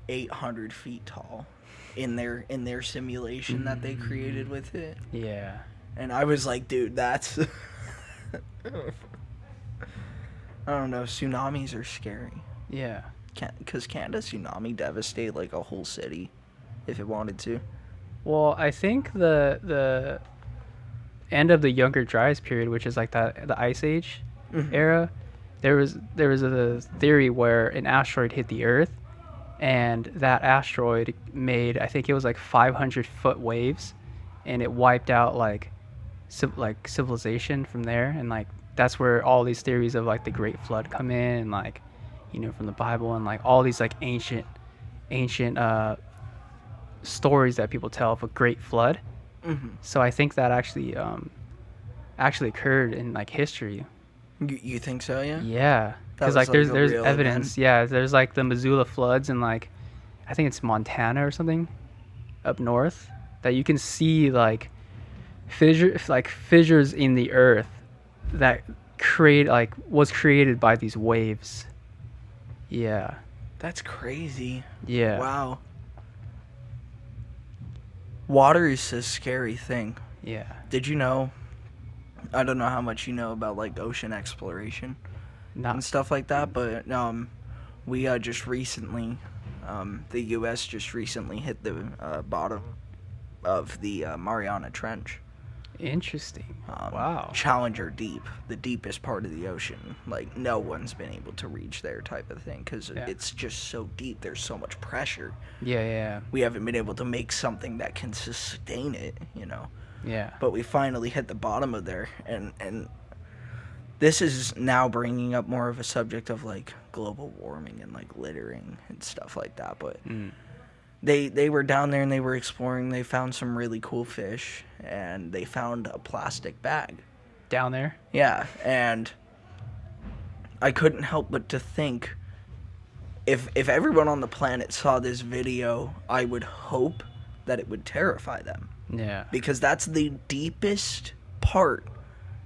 800 feet tall in their simulation that they created with it. Yeah. And I was like, dude, that's I don't know, tsunamis are scary. Yeah. Because can't a tsunami devastate like a whole city if it wanted to? Well, I think the end of the Younger Dryas period, which is like the Ice Age era, there was a theory where an asteroid hit the Earth, and that asteroid made, I think it was like 500-foot waves, and it wiped out like civilization from there, and like that's where all these theories of like the Great Flood come in, and like, you know, from the Bible, and like all these like ancient stories that people tell of a Great Flood. So I think that actually occurred in like history. You think so? Yeah. Yeah, because like there's evidence. event. Yeah, there's like the Missoula floods in like, I think it's Montana or something, up north, that you can see like fissures in the earth that was created by these waves. Yeah. That's crazy. Yeah. Wow. Water is a scary thing. Yeah. Did you know I don't know how much you know about like ocean exploration and Not stuff like that, but we just recently, the U.S. just recently hit the bottom of the Mariana Trench. interesting. Wow. Challenger Deep, the deepest part of the ocean. Like, no one's been able to reach there type of thing because Yeah. it's just so deep. There's so much pressure. Yeah. We haven't been able to make something that can sustain it, Yeah. But we finally hit the bottom of there, and this is now bringing up more of a subject of, like, global warming and, like, littering and stuff like that, but they were down there and they were exploring. They found some really cool fish, and they found a plastic bag. Down there. Yeah, and I couldn't help but to think, if everyone on the planet saw this video, I would hope that it would terrify them. Yeah. Because that's the deepest part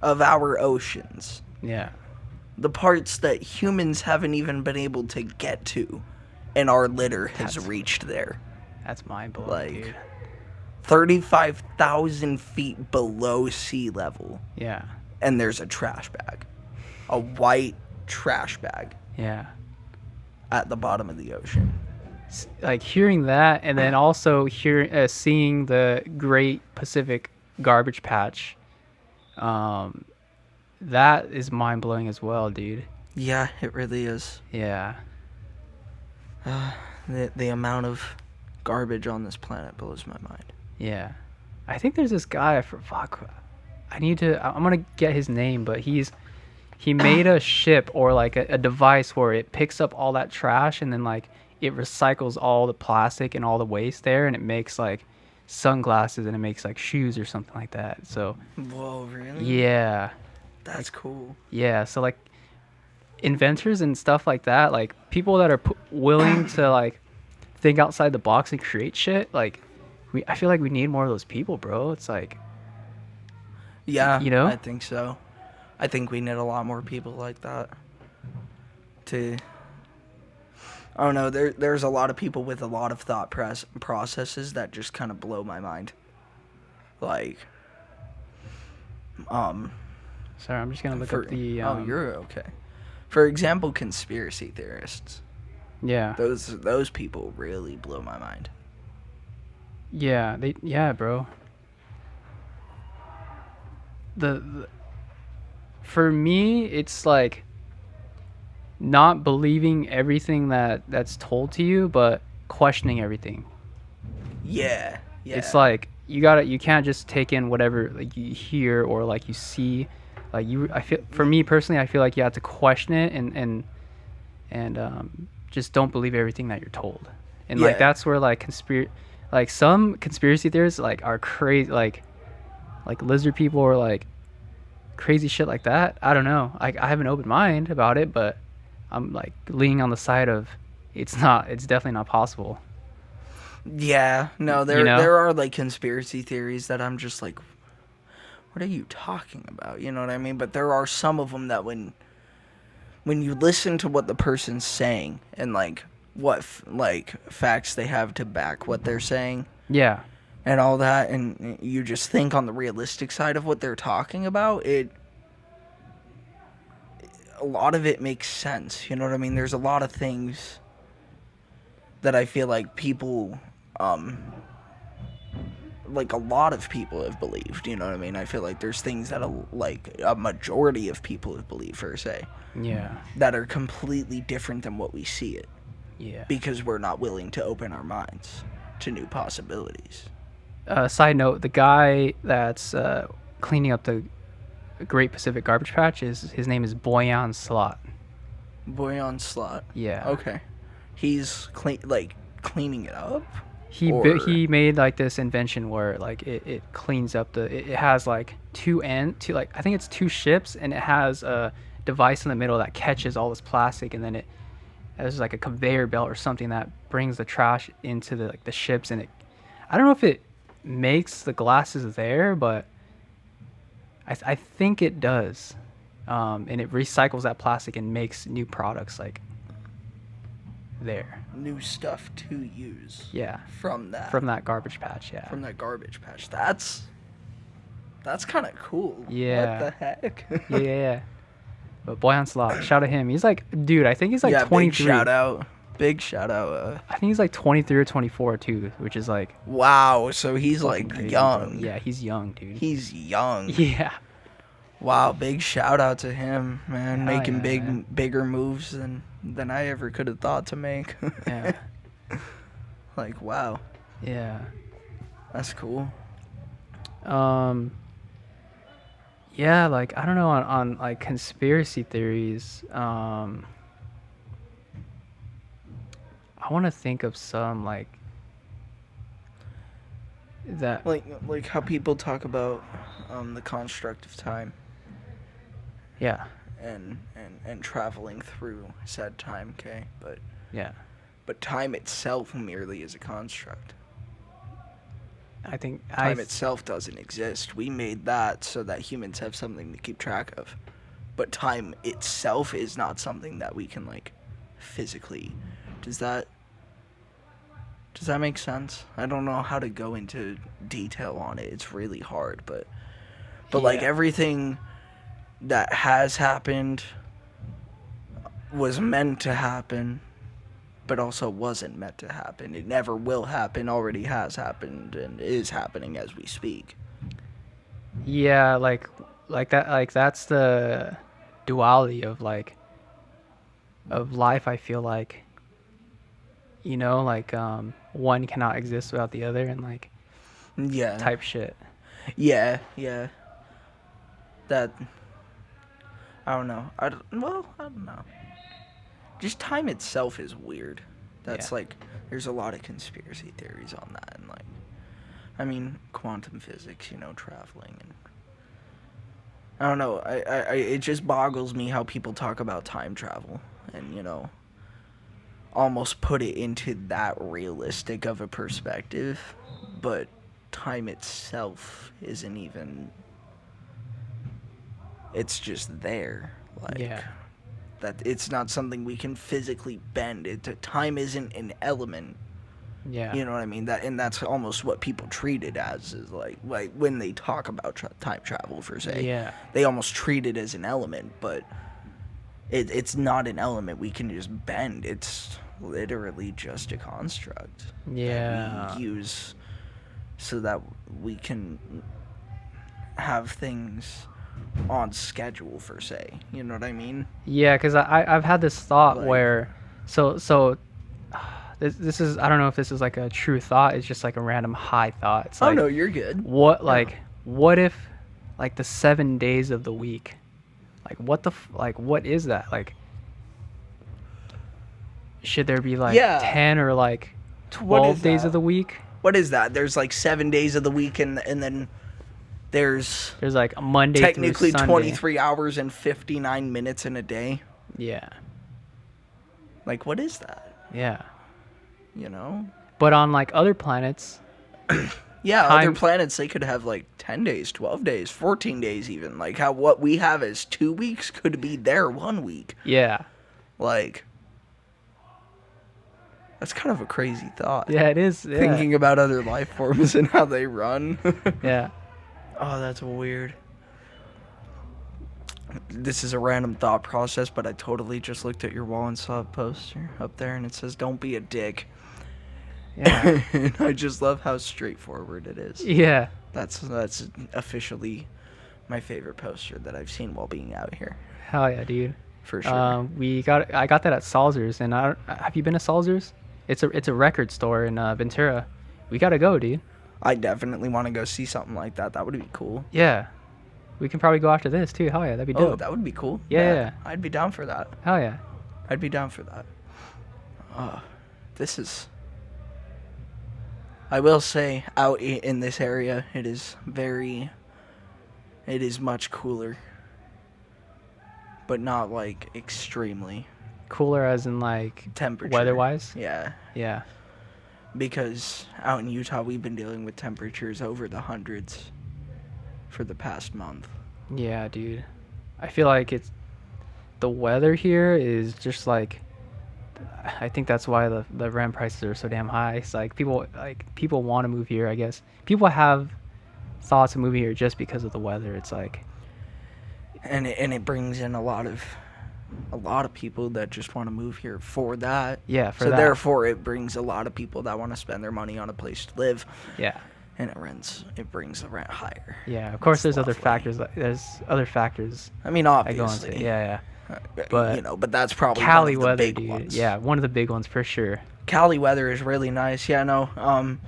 of our oceans. Yeah. The parts that humans haven't even been able to get to, and our litter has reached there. That's mind blowing, Like, dude. 35,000 feet below sea level, Yeah. and there's a trash bag. A white trash bag Yeah. at the bottom of the ocean. Like hearing that, and then also seeing the Great Pacific Garbage Patch, that is mind blowing as well, dude. Yeah, it really is. Yeah. The amount of garbage on this planet blows my mind. Yeah. I think there's this guy. I'm gonna get his name, but he made a ship or like a device where it picks up all that trash and then like it recycles all the plastic and all the waste there, and it makes like sunglasses and it makes like shoes or something like that. So Whoa, really? yeah. That's cool. Yeah, so like inventors and stuff like that, like people that are willing to like think outside the box and create shit, like I feel like we need more of those people, bro. It's like, Yeah, you know? I think so. I think we need a lot more people like that. I don't know, there's a lot of people with a lot of thought processes that just kind of blow my mind. Like, sorry, I'm just gonna look up the. you're okay. For example, conspiracy theorists. Yeah. Those people really blow my mind. Yeah, bro. The for me, it's like not believing everything that's told to you, but questioning everything. Yeah. It's like you can't just take in whatever like you hear or like you see. Like I feel, for me personally, I feel like you have to question it and just don't believe everything that you're told. And like that's where like some conspiracy theorists like are crazy, like lizard people or like crazy shit like that. I don't know. I have an open mind about it, but I'm like leaning on the side of it's definitely not possible. Yeah, no, there are like conspiracy theories that I'm just like, what are you talking about? You know what I mean? But there are some of them that when you listen to what the person's saying and like what like facts they have to back what they're saying, Yeah. and all that, and you just think on the realistic side of what they're talking about, a lot of it makes sense. You know what I mean? There's a lot of things that I feel like people, like a lot of people have believed. You know what I mean? I feel like there's things that like a majority of people have believed, per se, Yeah. that are completely different than what we see it, Yeah. because we're not willing to open our minds to new possibilities. Side note: the guy that's cleaning up the Great Pacific Garbage Patch his name is Boyan Slot. Boyan Slot. Yeah. Okay. He's cleaning it up. He made like this invention where like it cleans up it has like two like I think it's two ships, and it has a device in the middle that catches all this plastic, and then it has like a conveyor belt or something that brings the trash into the ships, and I don't know if it makes the glasses there, but I think it does, and it recycles that plastic and makes new products like there. New stuff to use. Yeah. From that garbage patch. Yeah. From that garbage patch. That's That's kind of cool. Yeah. What the heck? Yeah. But Boyan Salah, shout out him. He's like, dude, I think he's like 23. Big shout out. Big shout out. I think he's like 23 or 24 too, which is like Wow, so he's like crazy, young. bro. Yeah, he's young, dude. He's young. Yeah. Wow, big shout out to him, man. Hell Making yeah, man. bigger moves than I ever could have thought to make. Yeah. Like, wow. Yeah. That's cool. Yeah, like I don't know on like conspiracy theories. I want to think of some like that. Like how people talk about the construct of time Yeah. and traveling through said time, okay? Yeah. But time itself merely is a construct. I think Time itself doesn't exist. We made that so that humans have something to keep track of. But time itself is not something that we can like physically. Does that make sense? I don't know how to go into detail on it. It's really hard, but like Yeah. everything that has happened was meant to happen, but also wasn't meant to happen. It never will happen, already has happened, and is happening as we speak. Yeah, like that, like that's the duality of like of life. I feel like, you know, like one cannot exist without the other, and like Yeah. type shit. Yeah. That, I don't know. I don't know. Just time itself is weird. That's Yeah. like, there's a lot of conspiracy theories on that, and like, I mean, quantum physics, you know, traveling, and I don't know. I it just boggles me how people talk about time travel, and you know, almost put it into that realistic of a perspective, but time itself isn't even. It's just there, like. Yeah. That it's not something we can physically bend. Time isn't an element. Yeah. You know what I mean? That's almost what people treat it as, is like when they talk about time travel per se. Yeah. They almost treat it as an element, but it's not an element we can just bend. It's literally just a construct. Yeah. That we use so that we can have things on schedule per se. You know what I mean? Yeah, because I've had this thought Like- where this is, I don't know if this is like a true thought. It's just like a random high thought. It's like, no, you're good. what what if like the 7 days of the week, like what is that, like should there be like Yeah. 10 or like What 12 is days that? of the week? What is that? There's like 7 days of the week, and then there's There's like a Monday technically through Sunday. 23 hours and 59 minutes in a day. Yeah. Like, what is that? Yeah. You know? But on like other planets, Yeah, other Time- planets, they could have like 10 days, 12 days, 14 days even. Like how what we have as 2 weeks could be their 1 week. yeah. Like, that's kind of a crazy thought. Yeah, it is. Yeah. Thinking about other life forms and how they run. Yeah. Oh, that's weird. This is a random thought process, but I totally just looked at your wall and saw a poster up there, and it says, "Don't be a dick." Yeah. And I just love how straightforward it is. Yeah. That's officially my favorite poster that I've seen while being out here, Hell yeah, dude. for sure. I got that at Salzer's, and have you been to Salzer's? It's a record store in Ventura. We gotta go, dude. I definitely want to go see something like that. That would be cool. Yeah. We can probably go after this too. Hell yeah, that'd be Oh, dope. that would be cool. Yeah. I'd be down for that. Hell yeah. I'd be down for that. This is. I will say, out in this area, it is much cooler. But not, like, extremely. Cooler as in like Temperature. weather-wise. Yeah. Yeah. Because out in Utah, we've been dealing with temperatures over the hundreds for the past month. Yeah, dude. I feel like the weather here is just like, I think that's why the rent prices are so damn high. It's like people want to move here, I guess. People have thoughts of moving here just because of the weather. It's like, and it brings in a lot of people that just want to move here for that. Yeah, for so that. therefore it brings a lot of people that want to spend their money on a place to live. Yeah. And it brings the rent higher. Yeah, of course It's there's other lovely. factors. There's other factors I mean, that go obviously. into it. Yeah, But But but that's probably Cali one of the weather, big dude. ones. Yeah, one of the big ones for sure. Cali weather is really nice. Yeah, no.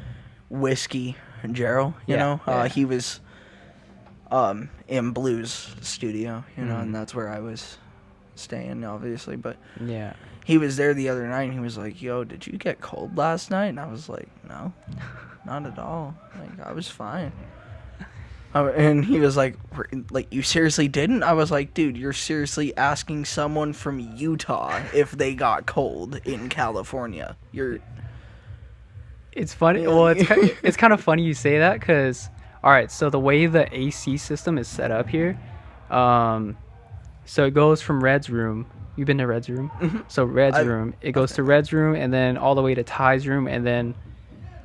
Whiskey Gerald, you Yeah, know, yeah. he was in Blue's studio, you know, and that's where I was staying, obviously. But Yeah. he was there the other night, and he was like, "Yo, did you get cold last night?" And I was like, "No, not at all. Like, I was fine." And he was like, you seriously didn't?" I was like, "Dude, you're seriously asking someone from Utah if they got cold in California. It's funny. Well, it's kind of funny you say that because, all right, so the way the AC system is set up here, so it goes from Red's room. You've been to Red's room? So Red's room, it goes to Red's room and then all the way to Ty's room and then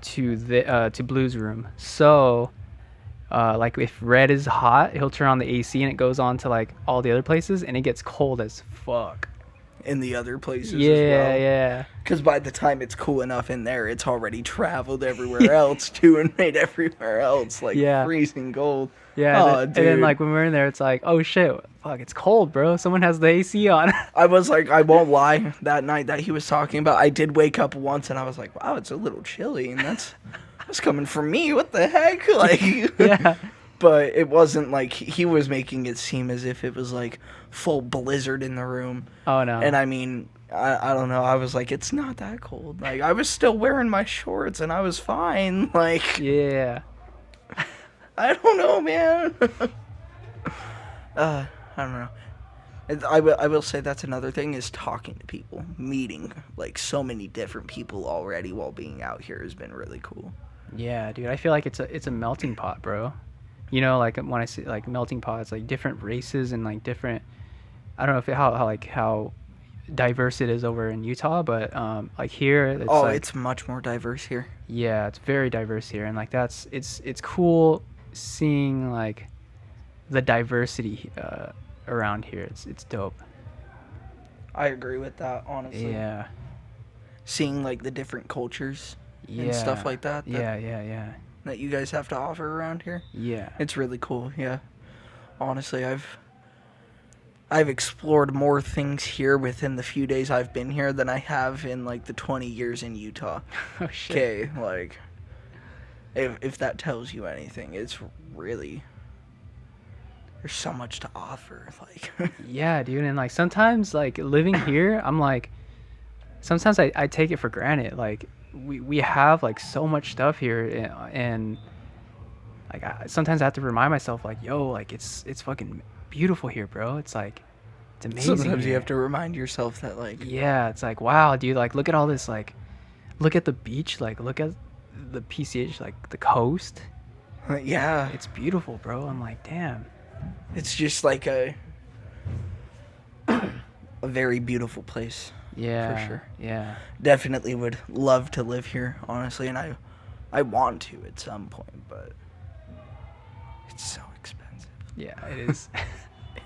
to Blue's room. So, like if Red is hot, he'll turn on the AC and it goes on to like all the other places and it gets cold as fuck. in the other places Yeah, as well. yeah. Because by the time it's cool enough in there, it's already traveled everywhere else too and made everywhere else like Yeah. freezing cold. Yeah, Oh, and then dude. like when we're in there, it's like, oh shit, fuck, it's cold, bro. Someone has the AC on. I was like, I won't lie, that night that he was talking about, I did wake up once and I was like, wow, it's a little chilly, and that's coming from me. What the heck? Like, Yeah. But it wasn't like he was making it seem as if it was like full blizzard in the room. Oh no. And I mean, I don't know. I was like, it's not that cold. Like, I was still wearing my shorts and I was fine. Like, Yeah. I don't know, man. I don't know. I will say that's another thing is talking to people, meeting like so many different people already while being out here has been really cool. Yeah, dude. I feel like it's a melting pot, bro. You know, like when I say like melting pot, it's like different races and like different. I don't know if how diverse it is over in Utah, but like here, It's much more diverse here. Yeah, it's very diverse here, and like it's cool seeing like the diversity around here. It's dope. I agree with that, honestly. Yeah. Seeing like the different cultures Yeah. and stuff like that. Yeah. That you guys have to offer around here. Yeah. It's really cool. Yeah. Honestly, I've explored more things here within the few days I've been here than I have in like the 20 years in Utah. Oh shit. Okay, like if that tells you anything, it's really there's so much to offer. Like Yeah, dude, and like sometimes like living here, I'm like sometimes I take it for granted. Like we have like so much stuff here and like sometimes I have to remind myself like, yo, like it's fucking beautiful here, bro. It's like it's amazing. sometimes you here. have to remind yourself that like Yeah, it's like, wow, dude, like look at all this, like look at the beach, like look at the PCH, like the coast. yeah, It's beautiful, bro. I'm like, damn. it's just like a very beautiful place. Yeah. sure. Yeah. Definitely would love to live here, honestly, and I want to at some point, but it's so expensive. Yeah, it is.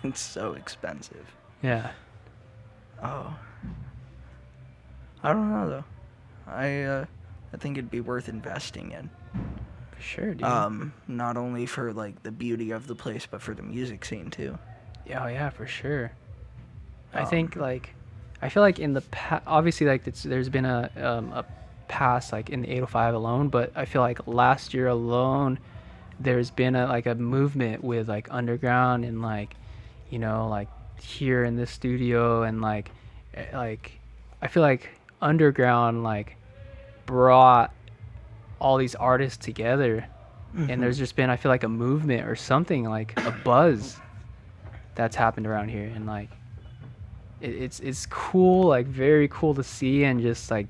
It's so expensive. Yeah. Oh. I don't know though. I think it'd be worth investing in. For sure, dude. Not only for like the beauty of the place, but for the music scene too. Yeah, oh, yeah, for sure. I think like I feel like in the obviously like there's been a past like in the 805 alone, but I feel like last year alone there's been a movement with like underground and like, you know, like here in this studio and like I feel like underground like brought all these artists together and there's just been I feel like a movement or something, like a buzz that's happened around here, and like it's cool, like very cool to see and just like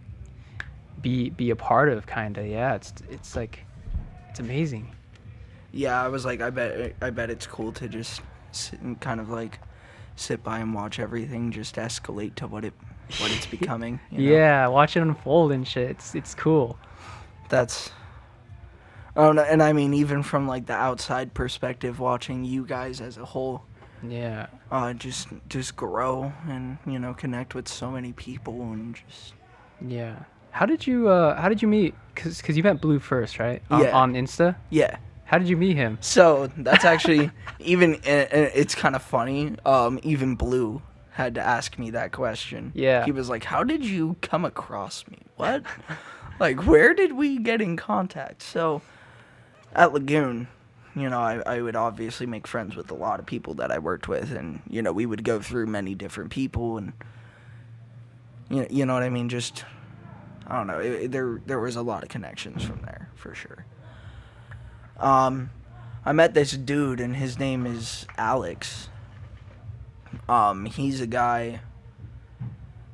be a part of, kind of. Yeah, it's like it's amazing. Yeah, I was like, I bet it's cool to just sit and kind of like sit by and watch everything just escalate to what it's becoming. You know? Yeah, watch it unfold and shit. It's cool. That's Oh, no, and I mean, even from like the outside perspective, watching you guys as a whole, Yeah. just grow and connect with so many people and just Yeah. How did you meet? Cause you met Blue first, right? Yeah. On Insta. yeah. How did you meet him? So that's actually even it's kind of funny. Even Blue had to ask me that question. Yeah. He was like, "How did you come across me? What? Like, where did we get in contact?" So at Lagoon, I would obviously make friends with a lot of people that I worked with, and we would go through many different people, and you know what I mean. Just I don't know. There was a lot of connections from there for sure. I met this dude, and his name is Alex. He's a guy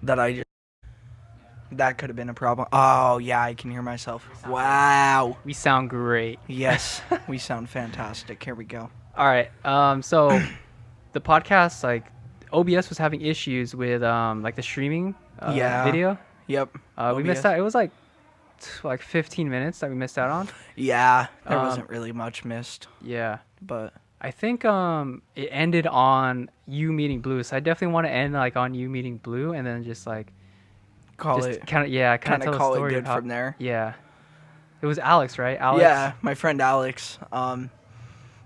that could have been a problem. Oh, yeah, I can hear myself. Wow. We sound great. Yes, we sound fantastic. Here we go. All right. So the podcast, like, OBS was having issues with like the streaming video. Yep. We missed out. It was like 15 minutes that we missed out on. Yeah, there wasn't really much missed, Yeah. but I think it ended on you meeting Blue. So I definitely want to end like on you meeting Blue, and then just like call just it kind of kind tell of a call it story good of how, from there. Yeah. It was Alex, right? Alex. Yeah, my friend Alex.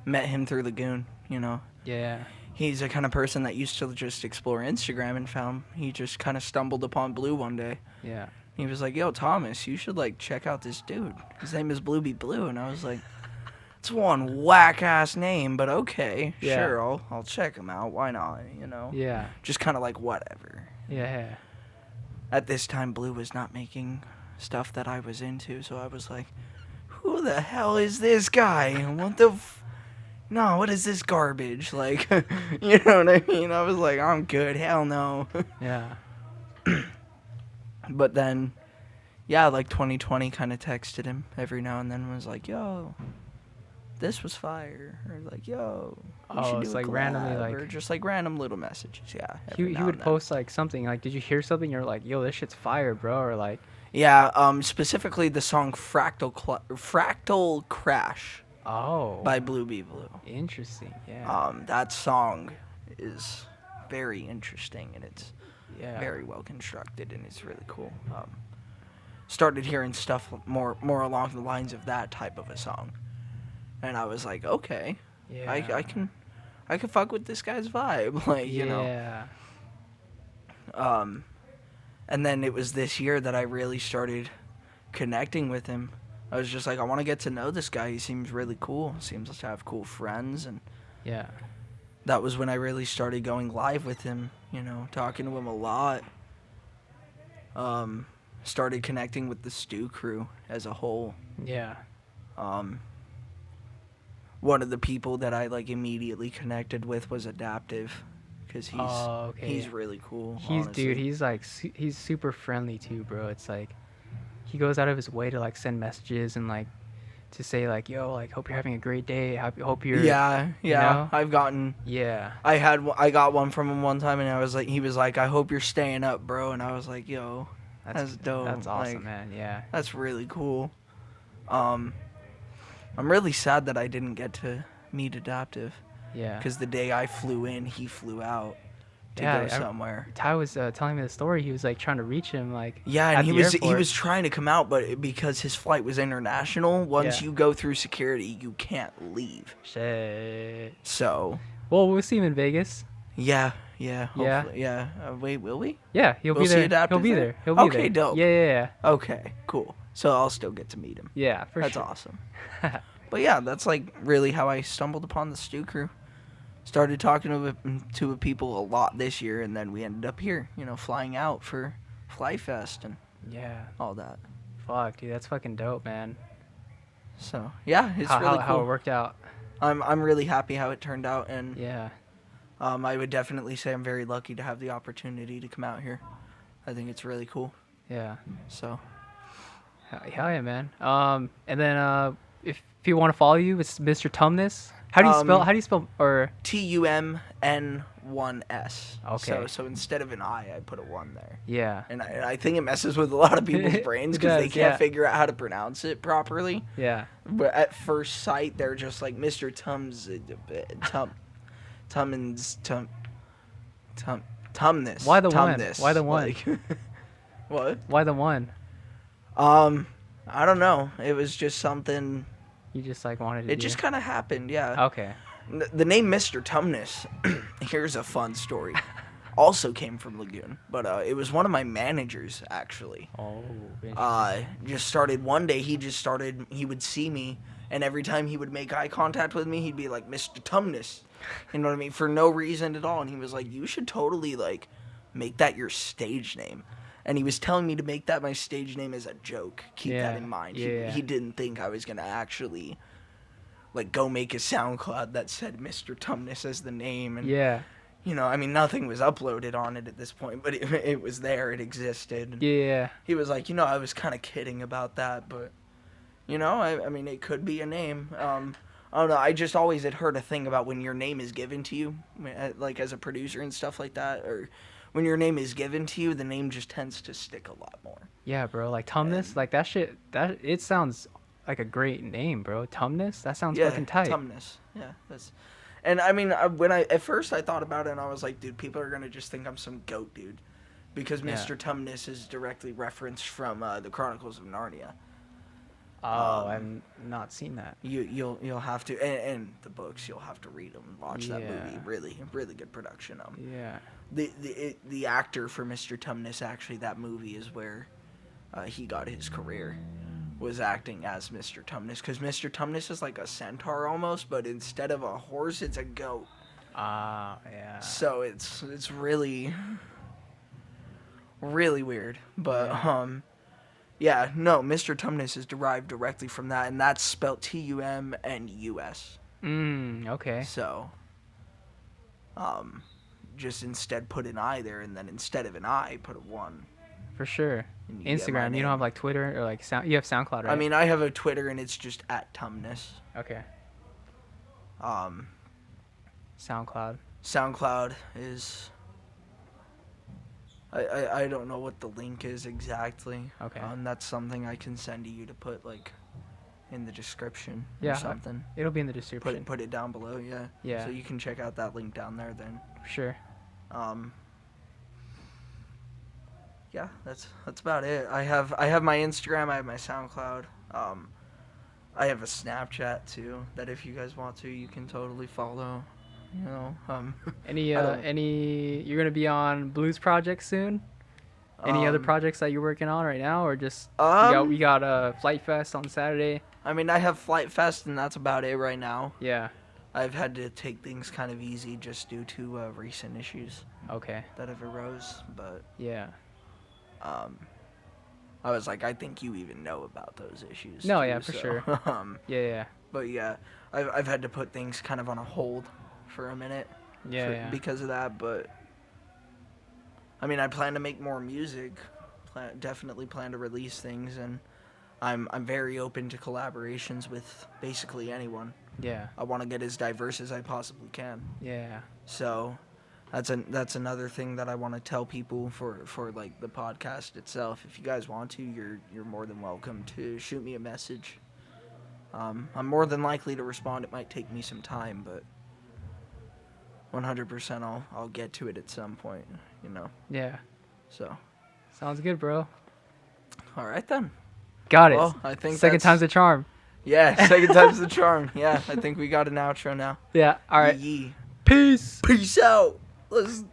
Met him through Lagoon. Yeah. He's the kind of person that used to just explore Instagram and found he just kind of stumbled upon Blue one day. Yeah. He was like, "Yo, Thomas, you should like check out this dude. His name is Blue Be Blue." And I was like, "It's one whack ass name, but okay, Yeah. sure, I'll check him out. Why not? Yeah. Just kind of like whatever." Yeah. At this time, Blue was not making stuff that I was into, so I was like, "Who the hell is this guy? What the?" No, what is this garbage? Like, you know what I mean? I was like, I'm good. Hell no. Yeah. But then, yeah, like 2020 kind of texted him every now and then, was like, "Yo, this was fire," or like, "Yo, we Oh, should it's do a like randomly, collab," like- or just like random little messages. Yeah. He every now would and then. post like something like, "Did you hear something?" You're like, "Yo, this shit's fire, bro," or like, Yeah. Specifically the song Fractal Crash "Oh, by Blue Be Blue. interesting." Yeah. That song is very interesting, and it's Yeah. very well constructed, and it's really cool. Started hearing stuff more along the lines of that type of a song, and I was like, okay, Yeah. I can fuck with this guy's vibe, like Yeah. And then it was this year that I really started connecting with him. I was just like, I want to get to know this guy. He seems really cool. Seems to have cool friends, and Yeah. that was when I really started going live with him, talking to him a lot. Started connecting with the Stew crew as a whole. Yeah. One of the people that I like immediately connected with was Adaptive, because he's really cool. Honestly. He's like he's super friendly too, bro. It's like he goes out of his way to like send messages and like to say like, "Yo, like hope you're having a great day. Hope you're." Yeah. know? I've gotten. Yeah. I got one from him one time, and he was like, "I hope you're staying up, bro." And I was like, "Yo, that's dope. That's awesome, Like, man. Yeah. That's really cool." I'm really sad that I didn't get to meet Adaptive, Yeah. because the day I flew in, he flew out to Yeah, go somewhere. Ty was telling me the story. He was like trying to reach him, like Yeah, at and he the was airport. trying to come out, but because his flight was international, once Yeah. you go through security, you can't leave. Shit. So, Well, we'll see him in Vegas. yeah, Yeah. hopefully, yeah. Wait, will we? Yeah, he'll We'll be see there. Adaptive He'll be there? there. He'll be Okay, there. dope. Yeah. Okay, cool. So I'll still get to meet him. Yeah, for That's sure. awesome. But yeah, that's like really how I stumbled upon the Stew crew. Started talking to people a lot this year, and then we ended up here, flying out for Fly Fest and Yeah. all that. Fuck, dude, that's fucking dope, man. So yeah, it's really cool. How it worked out. I'm really happy how it turned out, and Yeah. I would definitely say I'm very lucky to have the opportunity to come out here. I think it's really cool. Yeah. So Hell yeah, man. And then if you want to follow you, it's Mr. Tumn1s How do you spell or Tumn1s. Okay. So instead of an I put a 1 there. yeah. And I think it messes with a lot of people's brains because they does, can't yeah. figure out how to pronounce it properly. Yeah. But at first sight, they're just like Mr. Tumn1s. Why the one? Tumn1s. Why the one? Like, what? Why the one? I don't know. It was just something. You just like wanted to It just kind of happened, yeah. Okay. The name Mr. Tumnus, here's a fun story, also came from Lagoon, but it was one of my managers, actually. Oh, Just started one day, he would see me, and every time he would make eye contact with me, he'd be like, Mr. Tumnus, you know what I mean, for no reason at all, and he was like, you should totally, like, make that your stage name. And he was telling me to make that my stage name as a joke. Keep that in mind. Yeah. He didn't think I was going to actually, like, go make a SoundCloud that said Mr. Tumnus as the name. And, you know, I mean, nothing was uploaded on it at this point, but it was there. It existed. And Yeah. he was like, you know, I was kind of kidding about that, but, you know, I mean, it could be a name. I don't know. I just always had heard a thing about when your name is given to you, like, as a producer and stuff like that, or when your name is given to you, the name just tends to stick a lot more. Yeah, bro. Like Tumnus, like that shit. It sounds like a great name, bro. Tumnus. That sounds fucking tight. Tumnus. Yeah, and I mean, at first I thought about it, and I was like, dude, people are gonna just think I'm some goat dude, because Mr. Tumnus is directly referenced from the Chronicles of Narnia. Oh, I've not seen that. You'll have to, and the books, you'll have to read them and watch that movie. Really good production. Yeah. The actor for Mr. Tumnus, actually, that movie is where he got his career, was acting as Mr. Tumnus, because Mr. Tumnus is like a centaur almost, but instead of a horse, it's a goat. Yeah. So it's really weird, but yeah, no, Mr. Tumnus is derived directly from that, and that's spelled Tumnus. Okay. So, just instead put an I there, and then instead of an I, put a 1. For sure. And you get my Instagram, you name. don't have like Twitter or like you have SoundCloud, right? I mean, I have a Twitter, and it's just @Tumnus. Okay. SoundCloud. SoundCloud is. I don't know what the link is exactly. Okay. That's something I can send to you to put like in the description Yeah, or something. It'll be in the description. Put it down below, yeah. Yeah. So you can check out that link down there then. For sure. Yeah, that's about it. I have my Instagram, I have my SoundCloud. I have a Snapchat too that if you guys want to, you can totally follow. You know, any you're gonna be on Blues Project soon? Any other projects that you're working on right now, or just we got Flight Fest on Saturday? I mean, I have Flight Fest, and that's about it right now. Yeah. I've had to take things kind of easy just due to recent issues. Okay. That have arose, but yeah. I was like, I think you even know about those issues. No, too, yeah, for sure. Yeah. But yeah, I've had to put things kind of on a hold for a minute. Yeah. Because of that, but I mean, I plan to make more music. Definitely plan to release things, and I'm very open to collaborations with basically anyone. Yeah. I want to get as diverse as I possibly can. Yeah. So that's another thing that I want to tell people for like the podcast itself. If you guys want to, you're more than welcome to shoot me a message. I'm more than likely to respond. It might take me some time, but 100% I'll get to it at some point, you know. Yeah. So. Sounds good, bro. All right then. Got it. Well, I think second time's the charm. Yeah, second time's the charm. Yeah, I think we got an outro now. Yeah. All right. Yee. Peace. Peace out. Let's